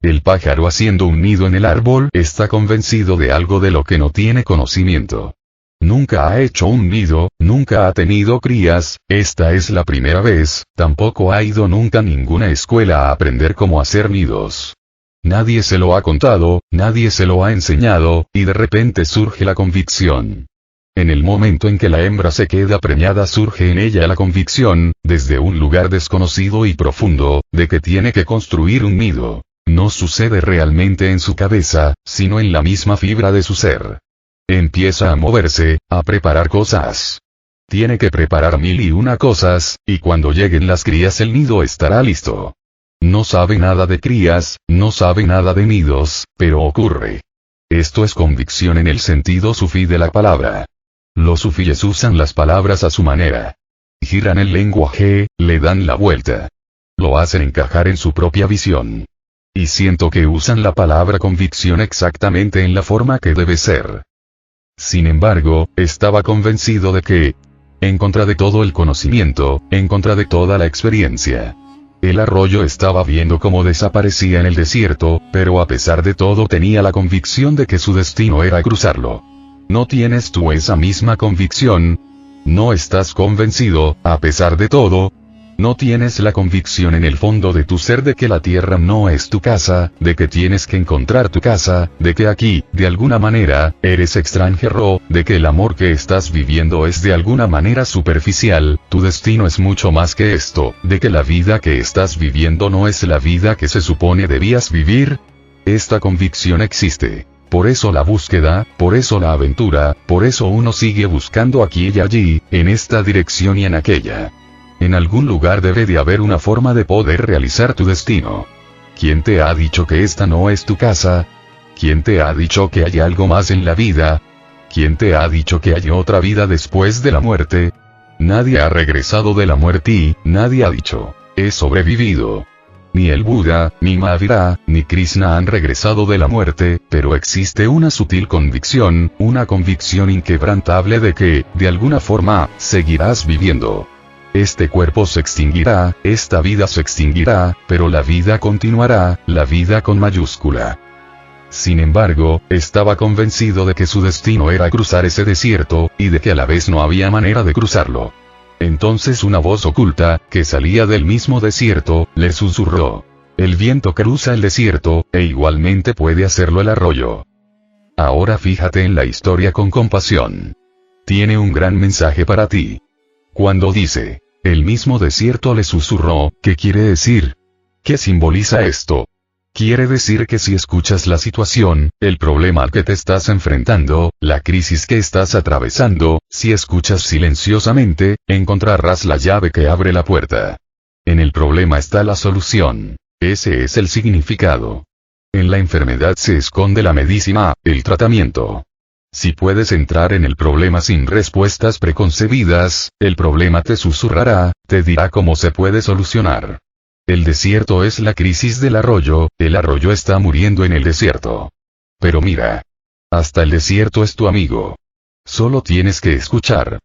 El pájaro haciendo un nido en el árbol está convencido de algo de lo que no tiene conocimiento. Nunca ha hecho un nido, nunca ha tenido crías, esta es la primera vez, tampoco ha ido nunca a ninguna escuela a aprender cómo hacer nidos. Nadie se lo ha contado, nadie se lo ha enseñado, y de repente surge la convicción. En el momento en que la hembra se queda preñada surge en ella la convicción, desde un lugar desconocido y profundo, de que tiene que construir un nido. No sucede realmente en su cabeza, sino en la misma fibra de su ser. Empieza a moverse, a preparar cosas. Tiene que preparar 1001 cosas, y cuando lleguen las crías el nido estará listo. No sabe nada de crías, no sabe nada de nidos, pero ocurre. Esto es convicción en el sentido sufí de la palabra. Los sufíes usan las palabras a su manera. Giran el lenguaje, le dan la vuelta. Lo hacen encajar en su propia visión. Y siento que usan la palabra convicción exactamente en la forma que debe ser. Sin embargo, estaba convencido de que, en contra de todo el conocimiento, en contra de toda la experiencia, el arroyo estaba viendo cómo desaparecía en el desierto, pero a pesar de todo tenía la convicción de que su destino era cruzarlo. ¿No tienes tú esa misma convicción? ¿No estás convencido, a pesar de todo? ¿No tienes la convicción en el fondo de tu ser de que la tierra no es tu casa, de que tienes que encontrar tu casa, de que aquí, de alguna manera, eres extranjero, de que el amor que estás viviendo es de alguna manera superficial, tu destino es mucho más que esto, de que la vida que estás viviendo no es la vida que se supone debías vivir? Esta convicción existe. Por eso la búsqueda, por eso la aventura, por eso uno sigue buscando aquí y allí, en esta dirección y en aquella. En algún lugar debe de haber una forma de poder realizar tu destino. ¿Quién te ha dicho que esta no es tu casa? ¿Quién te ha dicho que hay algo más en la vida? ¿Quién te ha dicho que hay otra vida después de la muerte? Nadie ha regresado de la muerte y, nadie ha dicho, he sobrevivido. Ni el Buda, ni Mahavira, ni Krishna han regresado de la muerte, pero existe una sutil convicción, una convicción inquebrantable de que, de alguna forma, seguirás viviendo. Este cuerpo se extinguirá, esta vida se extinguirá, pero la vida continuará, la vida con mayúscula. Sin embargo, estaba convencido de que su destino era cruzar ese desierto, y de que a la vez no había manera de cruzarlo. Entonces una voz oculta, que salía del mismo desierto, le susurró. El viento cruza el desierto, e igualmente puede hacerlo el arroyo. Ahora fíjate en la historia con compasión. Tiene un gran mensaje para ti. Cuando dice, el mismo desierto le susurró, ¿qué quiere decir? ¿Qué simboliza esto? Quiere decir que si escuchas la situación, el problema al que te estás enfrentando, la crisis que estás atravesando, si escuchas silenciosamente, encontrarás la llave que abre la puerta. En el problema está la solución. Ese es el significado. En la enfermedad se esconde la medicina, el tratamiento. Si puedes entrar en el problema sin respuestas preconcebidas, el problema te susurrará, te dirá cómo se puede solucionar. El desierto es la crisis del arroyo, el arroyo está muriendo en el desierto. Pero mira. Hasta el desierto es tu amigo. Solo tienes que escuchar.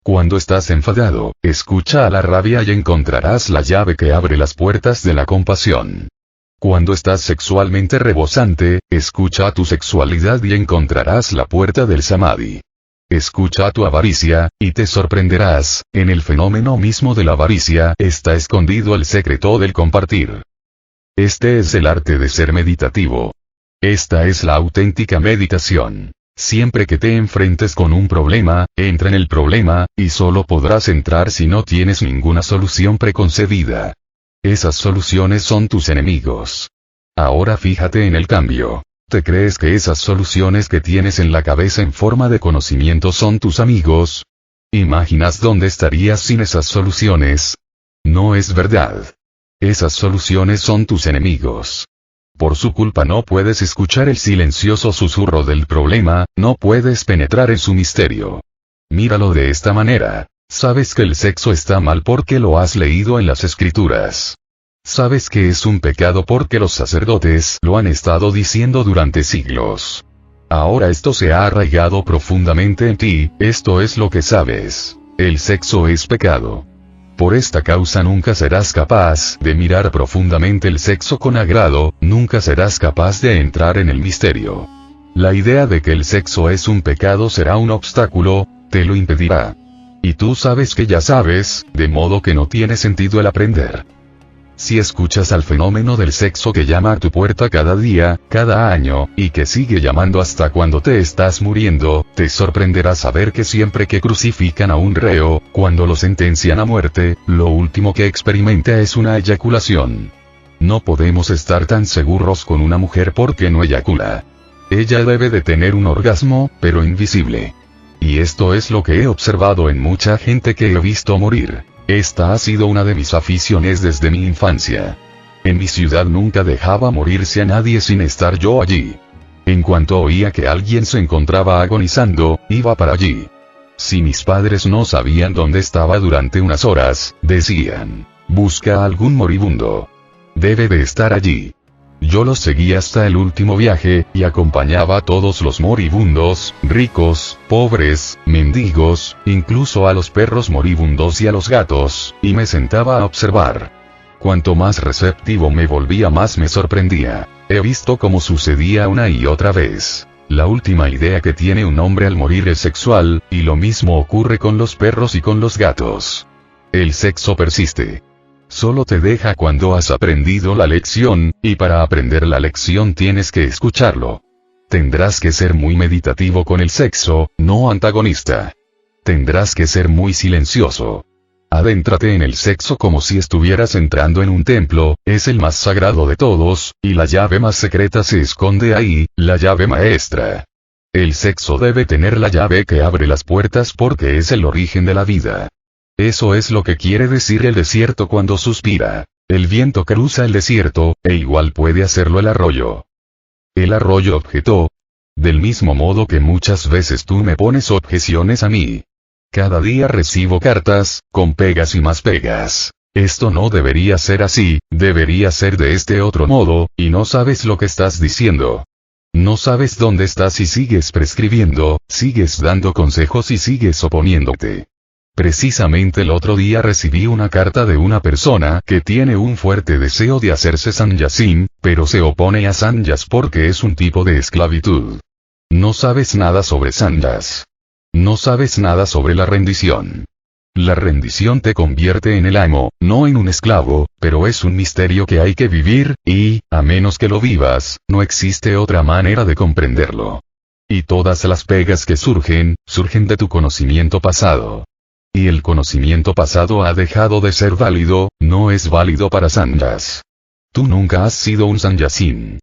Cuando estás enfadado, escucha a la rabia y encontrarás la llave que abre las puertas de la compasión. Cuando estás sexualmente rebosante, escucha a tu sexualidad y encontrarás la puerta del samadhi. Escucha a tu avaricia, y te sorprenderás, en el fenómeno mismo de la avaricia está escondido el secreto del compartir. Este es el arte de ser meditativo. Esta es la auténtica meditación. Siempre que te enfrentes con un problema, entra en el problema, y solo podrás entrar si no tienes ninguna solución preconcebida. Esas soluciones son tus enemigos. Ahora fíjate en el cambio. ¿Te crees que esas soluciones que tienes en la cabeza en forma de conocimiento son tus amigos? ¿Imaginas dónde estarías sin esas soluciones? No es verdad. Esas soluciones son tus enemigos. Por su culpa no puedes escuchar el silencioso susurro del problema, no puedes penetrar en su misterio. Míralo de esta manera. Sabes que el sexo está mal porque lo has leído en las escrituras. Sabes que es un pecado porque los sacerdotes lo han estado diciendo durante siglos. Ahora esto se ha arraigado profundamente en ti, esto es lo que sabes. El sexo es pecado. Por esta causa nunca serás capaz de mirar profundamente el sexo con agrado, nunca serás capaz de entrar en el misterio. La idea de que el sexo es un pecado será un obstáculo, te lo impedirá. Y tú sabes que ya sabes, de modo que no tiene sentido el aprender. Si escuchas al fenómeno del sexo que llama a tu puerta cada día, cada año, y que sigue llamando hasta cuando te estás muriendo, te sorprenderá saber que siempre que crucifican a un reo, cuando lo sentencian a muerte, lo último que experimenta es una eyaculación. No podemos estar tan seguros con una mujer porque no eyacula. Ella debe de tener un orgasmo, pero invisible. Y esto es lo que he observado en mucha gente que he visto morir. Esta ha sido una de mis aficiones desde mi infancia. En mi ciudad nunca dejaba morirse a nadie sin estar yo allí. En cuanto oía que alguien se encontraba agonizando, iba para allí. Si mis padres no sabían dónde estaba durante unas horas, decían, busca a algún moribundo. Debe de estar allí. Yo los seguí hasta el último viaje, y acompañaba a todos los moribundos, ricos, pobres, mendigos, incluso a los perros moribundos y a los gatos, y me sentaba a observar. Cuanto más receptivo me volvía más me sorprendía. He visto cómo sucedía una y otra vez. La última idea que tiene un hombre al morir es sexual, y lo mismo ocurre con los perros y con los gatos. El sexo persiste. Solo te deja cuando has aprendido la lección, y para aprender la lección tienes que escucharlo. Tendrás que ser muy meditativo con el sexo, no antagonista. Tendrás que ser muy silencioso. Adéntrate en el sexo como si estuvieras entrando en un templo, es el más sagrado de todos, y la llave más secreta se esconde ahí, la llave maestra. El sexo debe tener la llave que abre las puertas porque es el origen de la vida. Eso es lo que quiere decir el desierto cuando suspira. El viento cruza el desierto, e igual puede hacerlo el arroyo. El arroyo objetó. Del mismo modo que muchas veces tú me pones objeciones a mí. Cada día recibo cartas, con pegas y más pegas. Esto no debería ser así, debería ser de este otro modo, y no sabes lo que estás diciendo. No sabes dónde estás y sigues prescribiendo, sigues dando consejos y sigues oponiéndote. Precisamente el otro día recibí una carta de una persona que tiene un fuerte deseo de hacerse sannyasin, pero se opone a sannyas porque es un tipo de esclavitud. No sabes nada sobre sannyas. No sabes nada sobre la rendición. La rendición te convierte en el amo, no en un esclavo, pero es un misterio que hay que vivir, y, a menos que lo vivas, no existe otra manera de comprenderlo. Y todas las pegas que surgen de tu conocimiento pasado. Y el conocimiento pasado ha dejado de ser válido, no es válido para sannyas. Tú nunca has sido un sannyasin.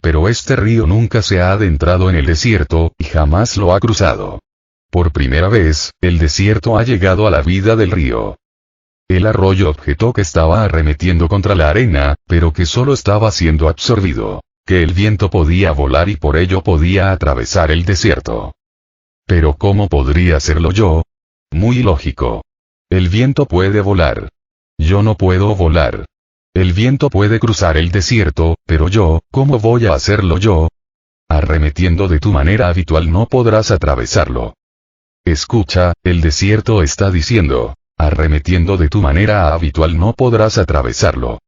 Pero este río nunca se ha adentrado en el desierto, y jamás lo ha cruzado. Por primera vez, el desierto ha llegado a la vida del río. El arroyo objetó que estaba arremetiendo contra la arena, pero que solo estaba siendo absorbido, que el viento podía volar y por ello podía atravesar el desierto. Pero ¿cómo podría hacerlo yo? Muy lógico. El viento puede volar. Yo no puedo volar. El viento puede cruzar el desierto, pero yo, ¿cómo voy a hacerlo yo? Arremetiendo de tu manera habitual no podrás atravesarlo. Escucha, el desierto está diciendo, arremetiendo de tu manera habitual no podrás atravesarlo.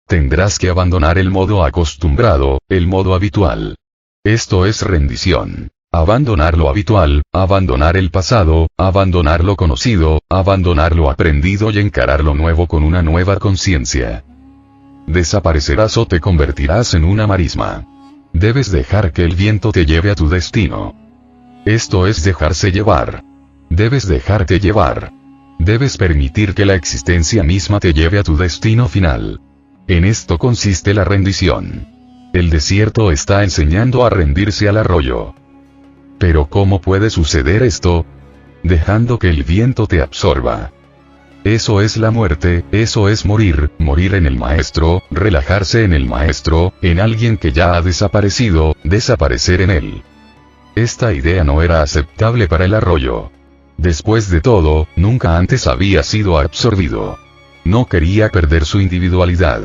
Tendrás que abandonar el modo acostumbrado, el modo habitual. Esto es rendición. Abandonar lo habitual, abandonar el pasado, abandonar lo conocido, abandonar lo aprendido y encarar lo nuevo con una nueva conciencia. Desaparecerás o te convertirás en una marisma. Debes dejar que el viento te lleve a tu destino. Esto es dejarse llevar. Debes dejarte llevar. Debes permitir que la existencia misma te lleve a tu destino final. En esto consiste la rendición. El desierto está enseñando a rendirse al arroyo. Pero ¿cómo puede suceder esto? Dejando que el viento te absorba. Eso es la muerte, eso es morir, morir en el maestro, relajarse en el maestro, en alguien que ya ha desaparecido, desaparecer en él. Esta idea no era aceptable para el arroyo. Después de todo, nunca antes había sido absorbido. No quería perder su individualidad.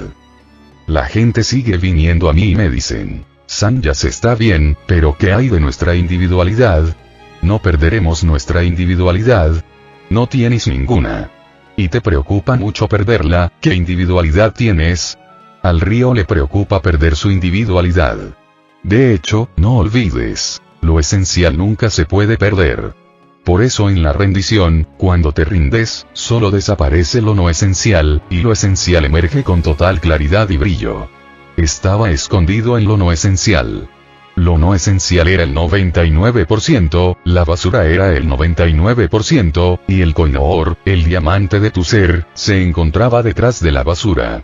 La gente sigue viniendo a mí y me dicen, Sannyas está bien, pero ¿qué hay de nuestra individualidad? ¿No perderemos nuestra individualidad? No tienes ninguna. ¿Y te preocupa mucho perderla? ¿Qué individualidad tienes? Al río le preocupa perder su individualidad. De hecho, no olvides, lo esencial nunca se puede perder. Por eso en la rendición, cuando te rindes, solo desaparece lo no esencial, y lo esencial emerge con total claridad y brillo. Estaba escondido en lo no esencial. Lo no esencial era el 99%, la basura era el 99%, y el Koh-i-Noor, el diamante de tu ser, se encontraba detrás de la basura.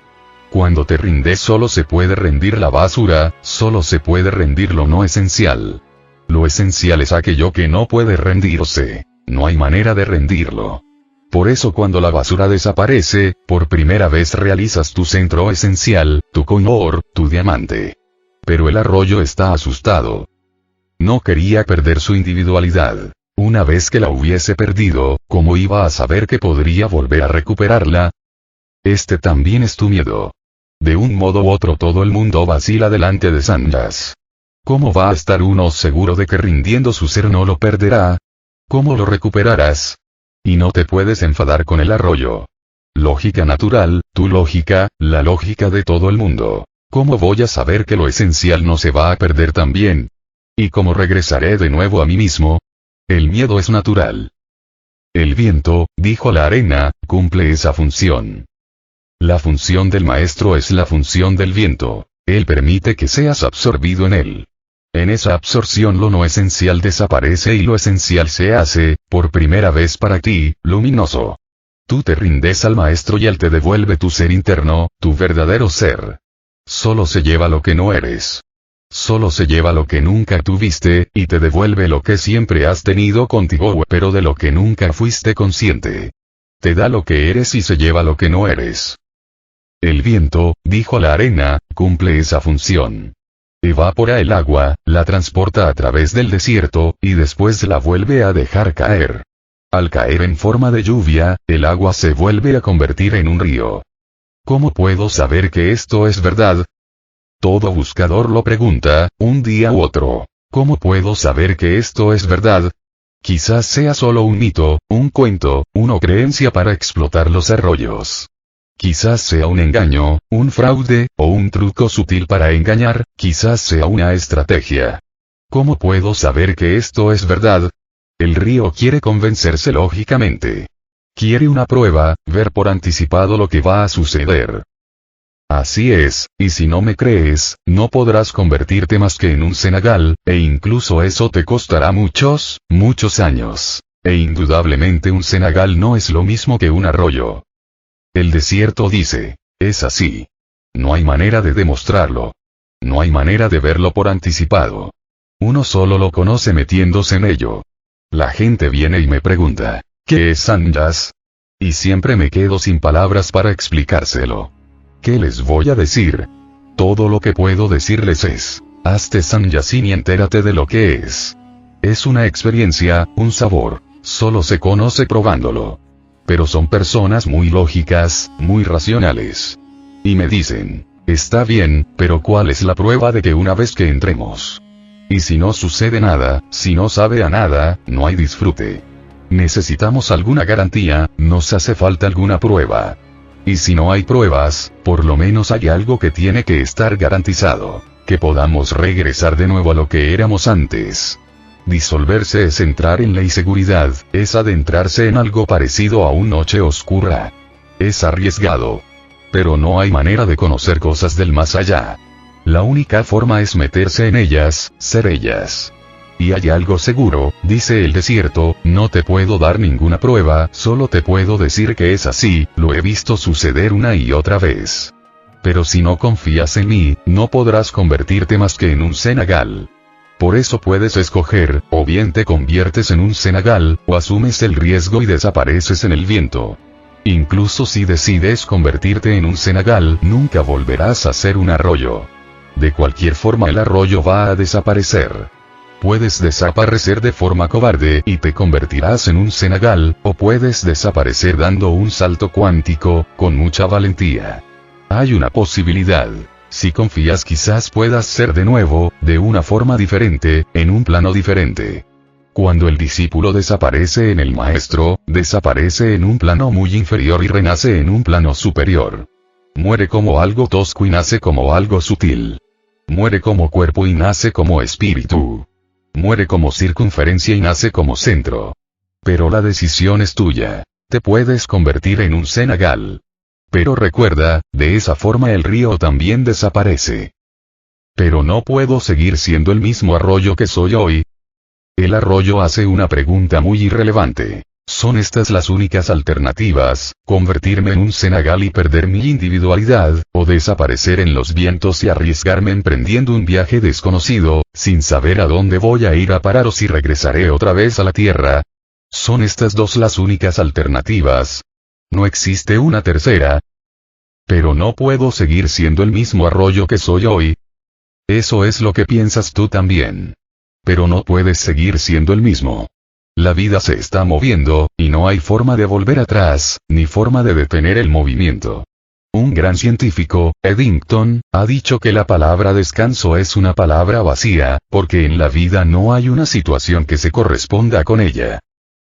Cuando te rindes solo se puede rendir la basura, solo se puede rendir lo no esencial. Lo esencial es aquello que no puede rendirse. No hay manera de rendirlo. Por eso cuando la basura desaparece, por primera vez realizas tu centro esencial, tu Koh-i-Noor, tu diamante. Pero el arroyo está asustado. No quería perder su individualidad. Una vez que la hubiese perdido, ¿cómo iba a saber que podría volver a recuperarla? Este también es tu miedo. De un modo u otro todo el mundo vacila delante de Sannyas. ¿Cómo va a estar uno seguro de que rindiendo su ser no lo perderá? ¿Cómo lo recuperarás? Y no te puedes enfadar con el arroyo. Lógica natural, tu lógica, la lógica de todo el mundo. ¿Cómo voy a saber que lo esencial no se va a perder también? ¿Y cómo regresaré de nuevo a mí mismo? El miedo es natural. El viento, dijo la arena, cumple esa función. La función del maestro es la función del viento. Él permite que seas absorbido en él. En esa absorción lo no esencial desaparece y lo esencial se hace, por primera vez para ti, luminoso. Tú te rindes al maestro y él te devuelve tu ser interno, tu verdadero ser. Solo se lleva lo que no eres. Solo se lleva lo que nunca tuviste, y te devuelve lo que siempre has tenido contigo, pero de lo que nunca fuiste consciente. Te da lo que eres y se lleva lo que no eres. El viento, dijo la arena, cumple esa función. Evapora el agua, la transporta a través del desierto, y después la vuelve a dejar caer. Al caer en forma de lluvia, el agua se vuelve a convertir en un río. ¿Cómo puedo saber que esto es verdad? Todo buscador lo pregunta, un día u otro. ¿Cómo puedo saber que esto es verdad? Quizás sea solo un mito, un cuento, una creencia para explotar los arroyos. Quizás sea un engaño, un fraude, o un truco sutil para engañar, quizás sea una estrategia. ¿Cómo puedo saber que esto es verdad? El río quiere convencerse lógicamente. Quiere una prueba, ver por anticipado lo que va a suceder. Así es, y si no me crees, no podrás convertirte más que en un cenagal, e incluso eso te costará muchos, muchos años. E indudablemente un cenagal no es lo mismo que un arroyo. El desierto dice, es así. No hay manera de demostrarlo. No hay manera de verlo por anticipado. Uno solo lo conoce metiéndose en ello. La gente viene y me pregunta, ¿qué es Sannyas? Y siempre me quedo sin palabras para explicárselo. ¿Qué les voy a decir? Todo lo que puedo decirles es, hazte Sannyasín y entérate de lo que es. Es una experiencia, un sabor, solo se conoce probándolo. Pero son personas muy lógicas, muy racionales. Y me dicen, está bien, pero ¿cuál es la prueba de que una vez que entremos? Y si no sucede nada, si no sabe a nada, no hay disfrute. Necesitamos alguna garantía, nos hace falta alguna prueba. Y si no hay pruebas, por lo menos hay algo que tiene que estar garantizado, que podamos regresar de nuevo a lo que éramos antes. Disolverse es entrar en la inseguridad, es adentrarse en algo parecido a una noche oscura. Es arriesgado. Pero no hay manera de conocer cosas del más allá. La única forma es meterse en ellas, ser ellas. Y hay algo seguro, dice el desierto, no te puedo dar ninguna prueba, solo te puedo decir que es así, lo he visto suceder una y otra vez. Pero si no confías en mí, no podrás convertirte más que en un cenagal. Por eso puedes escoger, o bien te conviertes en un cenagal, o asumes el riesgo y desapareces en el viento. Incluso si decides convertirte en un cenagal, nunca volverás a ser un arroyo. De cualquier forma el arroyo va a desaparecer. Puedes desaparecer de forma cobarde y te convertirás en un cenagal, o puedes desaparecer dando un salto cuántico, con mucha valentía. Hay una posibilidad. Si confías quizás puedas ser de nuevo, de una forma diferente, en un plano diferente. Cuando el discípulo desaparece en el maestro, desaparece en un plano muy inferior y renace en un plano superior. Muere como algo tosco y nace como algo sutil. Muere como cuerpo y nace como espíritu. Muere como circunferencia y nace como centro. Pero la decisión es tuya. Te puedes convertir en un cenagal. Pero recuerda, de esa forma el río también desaparece. Pero no puedo seguir siendo el mismo arroyo que soy hoy. El arroyo hace una pregunta muy irrelevante. ¿Son estas las únicas alternativas, convertirme en un cenagal y perder mi individualidad, o desaparecer en los vientos y arriesgarme emprendiendo un viaje desconocido, sin saber a dónde voy a ir a parar o si regresaré otra vez a la tierra? ¿Son estas dos las únicas alternativas? ¿No existe una tercera? Pero no puedo seguir siendo el mismo arroyo que soy hoy. Eso es lo que piensas tú también. Pero no puedes seguir siendo el mismo. La vida se está moviendo, y no hay forma de volver atrás, ni forma de detener el movimiento. Un gran científico, Eddington, ha dicho que la palabra descanso es una palabra vacía, porque en la vida no hay una situación que se corresponda con ella.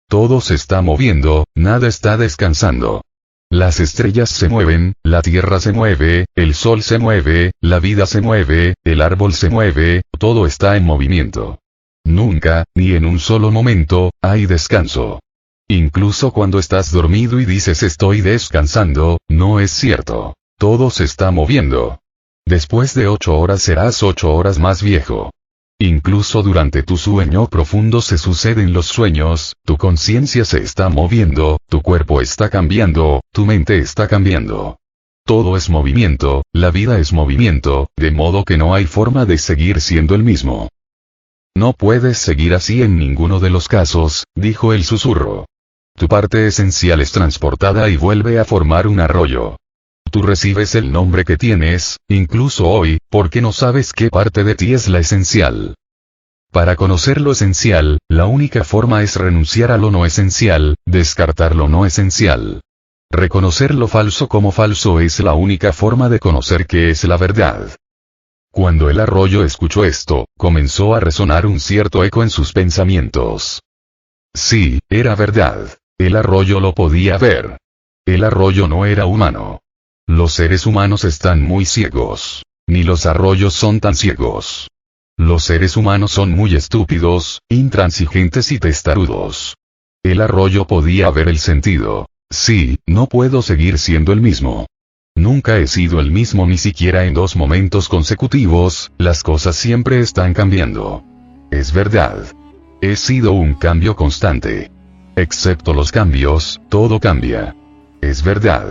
Todo se está moviendo, nada está descansando. Las estrellas se mueven, la tierra se mueve, el sol se mueve, la vida se mueve, el árbol se mueve, todo está en movimiento. Nunca, ni en un solo momento, hay descanso. Incluso cuando estás dormido y dices estoy descansando, no es cierto. Todo se está moviendo. Después de 8 horas serás 8 horas más viejo. Incluso durante tu sueño profundo se suceden los sueños, tu conciencia se está moviendo, tu cuerpo está cambiando, tu mente está cambiando. Todo es movimiento, la vida es movimiento, de modo que no hay forma de seguir siendo el mismo. No puedes seguir así en ninguno de los casos, dijo el susurro. Tu parte esencial es transportada y vuelve a formar un arroyo. Tú recibes el nombre que tienes, incluso hoy, porque no sabes qué parte de ti es la esencial. Para conocer lo esencial, la única forma es renunciar a lo no esencial, descartar lo no esencial. Reconocer lo falso como falso es la única forma de conocer qué es la verdad. Cuando el arroyo escuchó esto, comenzó a resonar un cierto eco en sus pensamientos. Sí, era verdad. El arroyo lo podía ver. El arroyo no era humano. Los seres humanos están muy ciegos. Ni los arroyos son tan ciegos. Los seres humanos son muy estúpidos, intransigentes y testarudos. El arroyo podía ver el sentido. Sí, no puedo seguir siendo el mismo. Nunca he sido el mismo ni siquiera en 2 momentos consecutivos, las cosas siempre están cambiando. Es verdad. He sido un cambio constante. Excepto los cambios, todo cambia. Es verdad.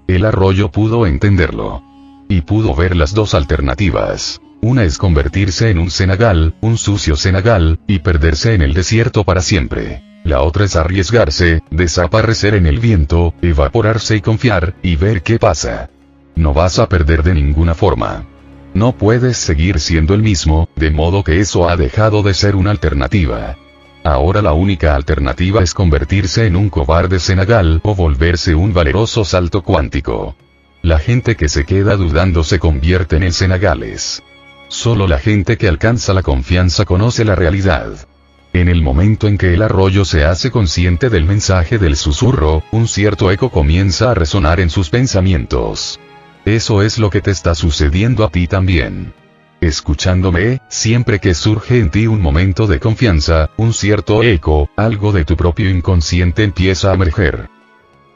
El arroyo pudo entenderlo. Y pudo ver las 2 alternativas. Una es convertirse en un cenagal, un sucio cenagal, y perderse en el desierto para siempre. La otra es arriesgarse, desaparecer en el viento, evaporarse y confiar, y ver qué pasa. No vas a perder de ninguna forma. No puedes seguir siendo el mismo, de modo que eso ha dejado de ser una alternativa. Ahora la única alternativa es convertirse en un cobarde cenagal o volverse un valeroso salto cuántico. La gente que se queda dudando se convierte en cenagales. Solo la gente que alcanza la confianza conoce la realidad. En el momento en que el arroyo se hace consciente del mensaje del susurro, un cierto eco comienza a resonar en sus pensamientos. Eso es lo que te está sucediendo a ti también. Escuchándome, siempre que surge en ti un momento de confianza, un cierto eco, algo de tu propio inconsciente empieza a emerger.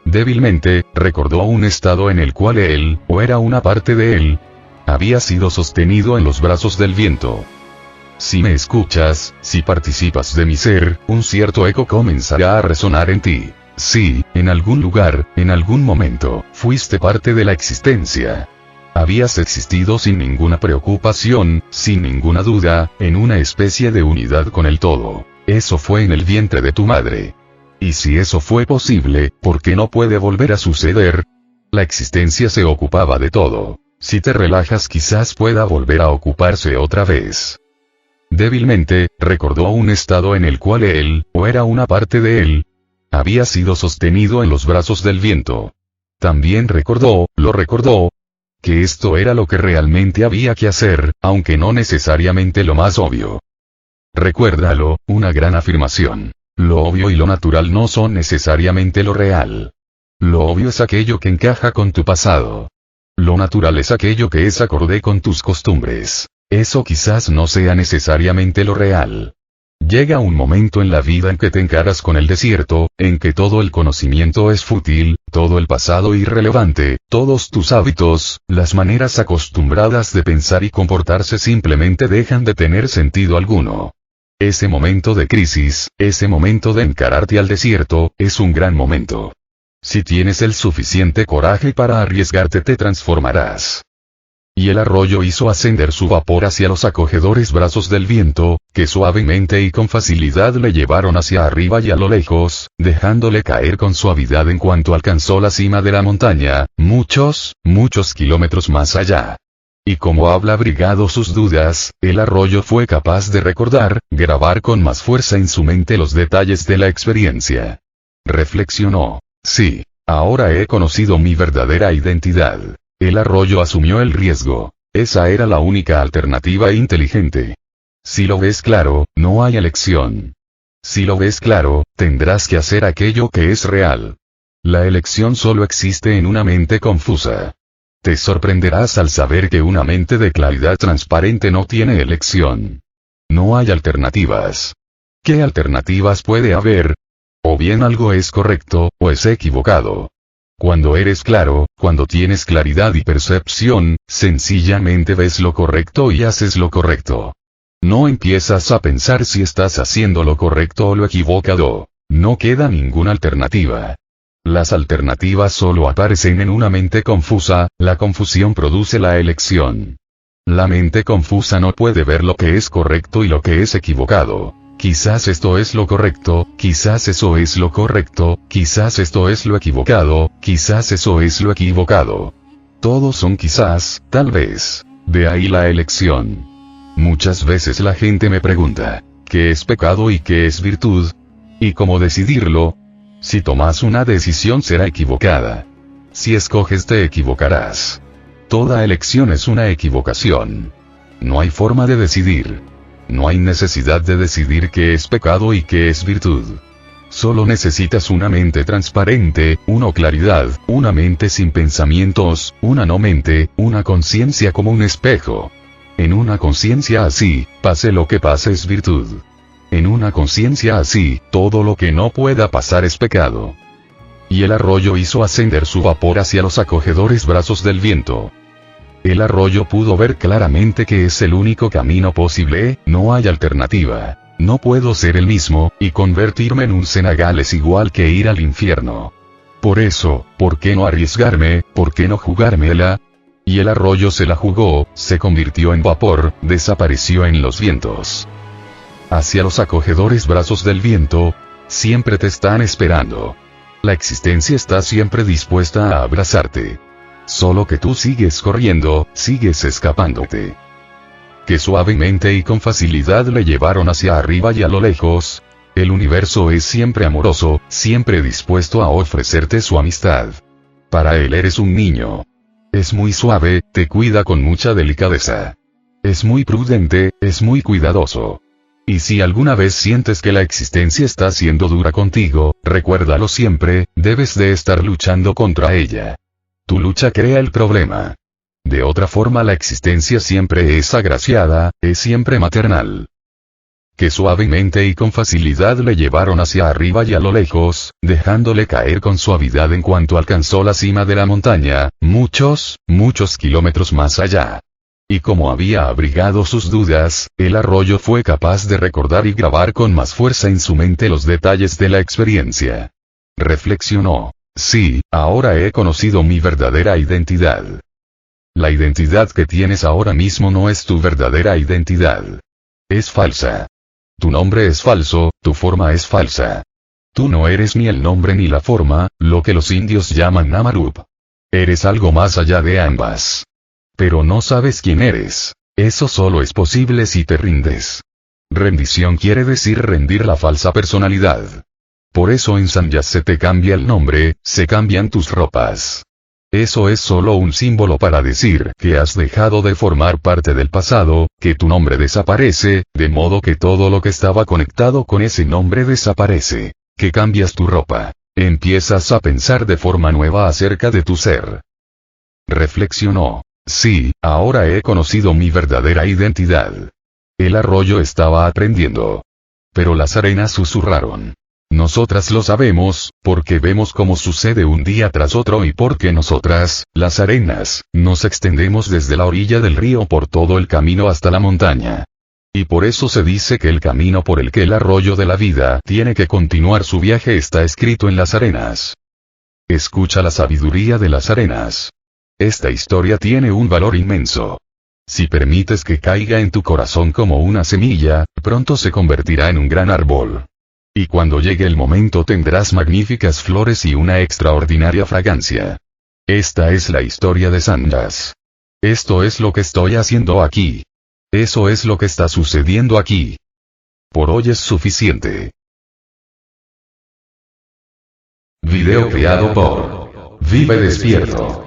Débilmente, recordó un estado en el cual él, o era una parte de él, había sido sostenido en los brazos del viento. Si me escuchas, si participas de mi ser, un cierto eco comenzará a resonar en ti. Sí, en algún lugar, en algún momento, fuiste parte de la existencia. Habías existido sin ninguna preocupación, sin ninguna duda, en una especie de unidad con el todo. Eso fue en el vientre de tu madre. Y si eso fue posible, ¿por qué no puede volver a suceder? La existencia se ocupaba de todo. Si te relajas quizás pueda volver a ocuparse otra vez. Débilmente, recordó un estado en el cual él, o era una parte de él, había sido sostenido en los brazos del viento. También recordó, que esto era lo que realmente había que hacer, aunque no necesariamente lo más obvio. Recuérdalo, una gran afirmación. Lo obvio y lo natural no son necesariamente lo real. Lo obvio es aquello que encaja con tu pasado. Lo natural es aquello que es acorde con tus costumbres. Eso quizás no sea necesariamente lo real. Llega un momento en la vida en que te encaras con el desierto, en que todo el conocimiento es fútil, todo el pasado irrelevante, todos tus hábitos, las maneras acostumbradas de pensar y comportarse simplemente dejan de tener sentido alguno. Ese momento de crisis, ese momento de encararte al desierto, es un gran momento. Si tienes el suficiente coraje para arriesgarte te transformarás. Y el arroyo hizo ascender su vapor hacia los acogedores brazos del viento, que suavemente y con facilidad le llevaron hacia arriba y a lo lejos, dejándole caer con suavidad en cuanto alcanzó la cima de la montaña, muchos kilómetros más allá. Y como habla abrigado sus dudas, el arroyo fue capaz de recordar, grabar con más fuerza en su mente los detalles de la experiencia. Reflexionó. Sí, ahora he conocido mi verdadera identidad. El arroyo asumió el riesgo. Esa era la única alternativa inteligente. Si lo ves claro, no hay elección. Si lo ves claro, tendrás que hacer aquello que es real. La elección solo existe en una mente confusa. Te sorprenderás al saber que una mente de claridad transparente no tiene elección. No hay alternativas. ¿Qué alternativas puede haber? O bien algo es correcto, o es equivocado. Cuando eres claro, cuando tienes claridad y percepción, sencillamente ves lo correcto y haces lo correcto. No empiezas a pensar si estás haciendo lo correcto o lo equivocado. No queda ninguna alternativa. Las alternativas solo aparecen en una mente confusa, la confusión produce la elección. La mente confusa no puede ver lo que es correcto y lo que es equivocado. Quizás esto es lo correcto, quizás eso es lo correcto, quizás esto es lo equivocado, quizás eso es lo equivocado. Todos son quizás, tal vez. De ahí la elección. Muchas veces la gente me pregunta, ¿qué es pecado y qué es virtud? ¿Y cómo decidirlo? Si tomas una decisión será equivocada. Si escoges te equivocarás. Toda elección es una equivocación. No hay forma de decidir. No hay necesidad de decidir qué es pecado y qué es virtud. Solo necesitas una mente transparente, una claridad, una mente sin pensamientos, una no mente, una conciencia como un espejo. En una conciencia así, pase lo que pase es virtud. En una conciencia así, todo lo que no pueda pasar es pecado. Y el arroyo hizo ascender su vapor hacia los acogedores brazos del viento. El arroyo pudo ver claramente que es el único camino posible, no hay alternativa. No puedo ser el mismo, y convertirme en un cenagal es igual que ir al infierno. Por eso, ¿por qué no arriesgarme? ¿Por qué no jugármela? Y el arroyo se la jugó, se convirtió en vapor, desapareció en los vientos. Hacia los acogedores brazos del viento, siempre te están esperando. La existencia está siempre dispuesta a abrazarte. Solo que tú sigues corriendo, sigues escapándote. Que suavemente y con facilidad le llevaron hacia arriba y a lo lejos. El universo es siempre amoroso, siempre dispuesto a ofrecerte su amistad. Para él eres un niño. Es muy suave, te cuida con mucha delicadeza. Es muy prudente, es muy cuidadoso. Y si alguna vez sientes que la existencia está siendo dura contigo, recuérdalo siempre, debes de estar luchando contra ella. Tu lucha crea el problema. De otra forma la existencia siempre es agraciada, es siempre maternal. Que suavemente y con facilidad le llevaron hacia arriba y a lo lejos, dejándole caer con suavidad en cuanto alcanzó la cima de la montaña, muchos kilómetros más allá. Y como había abrigado sus dudas, el arroyo fue capaz de recordar y grabar con más fuerza en su mente los detalles de la experiencia. Reflexionó. Sí, ahora he conocido mi verdadera identidad. La identidad que tienes ahora mismo no es tu verdadera identidad. Es falsa. Tu nombre es falso, tu forma es falsa. Tú no eres ni el nombre ni la forma, lo que los indios llaman Namarup. Eres algo más allá de ambas. Pero no sabes quién eres. Eso solo es posible si te rindes. Rendición quiere decir rendir la falsa personalidad. Por eso en Sanyas se te cambia el nombre, se cambian tus ropas. Eso es solo un símbolo para decir que has dejado de formar parte del pasado, que tu nombre desaparece, de modo que todo lo que estaba conectado con ese nombre desaparece. Que cambias tu ropa. Empiezas a pensar de forma nueva acerca de tu ser. Reflexionó. Sí, ahora he conocido mi verdadera identidad. El arroyo estaba aprendiendo. Pero las arenas susurraron. Nosotras lo sabemos, porque vemos cómo sucede un día tras otro y porque nosotras, las arenas, nos extendemos desde la orilla del río por todo el camino hasta la montaña. Y por eso se dice que el camino por el que el arroyo de la vida tiene que continuar su viaje está escrito en las arenas. Escucha la sabiduría de las arenas. Esta historia tiene un valor inmenso. Si permites que caiga en tu corazón como una semilla, pronto se convertirá en un gran árbol. Y cuando llegue el momento tendrás magníficas flores y una extraordinaria fragancia. Esta es la historia de Sanyas. Esto es lo que estoy haciendo aquí. Eso es lo que está sucediendo aquí. Por hoy es suficiente. Video creado por Vive Despierto.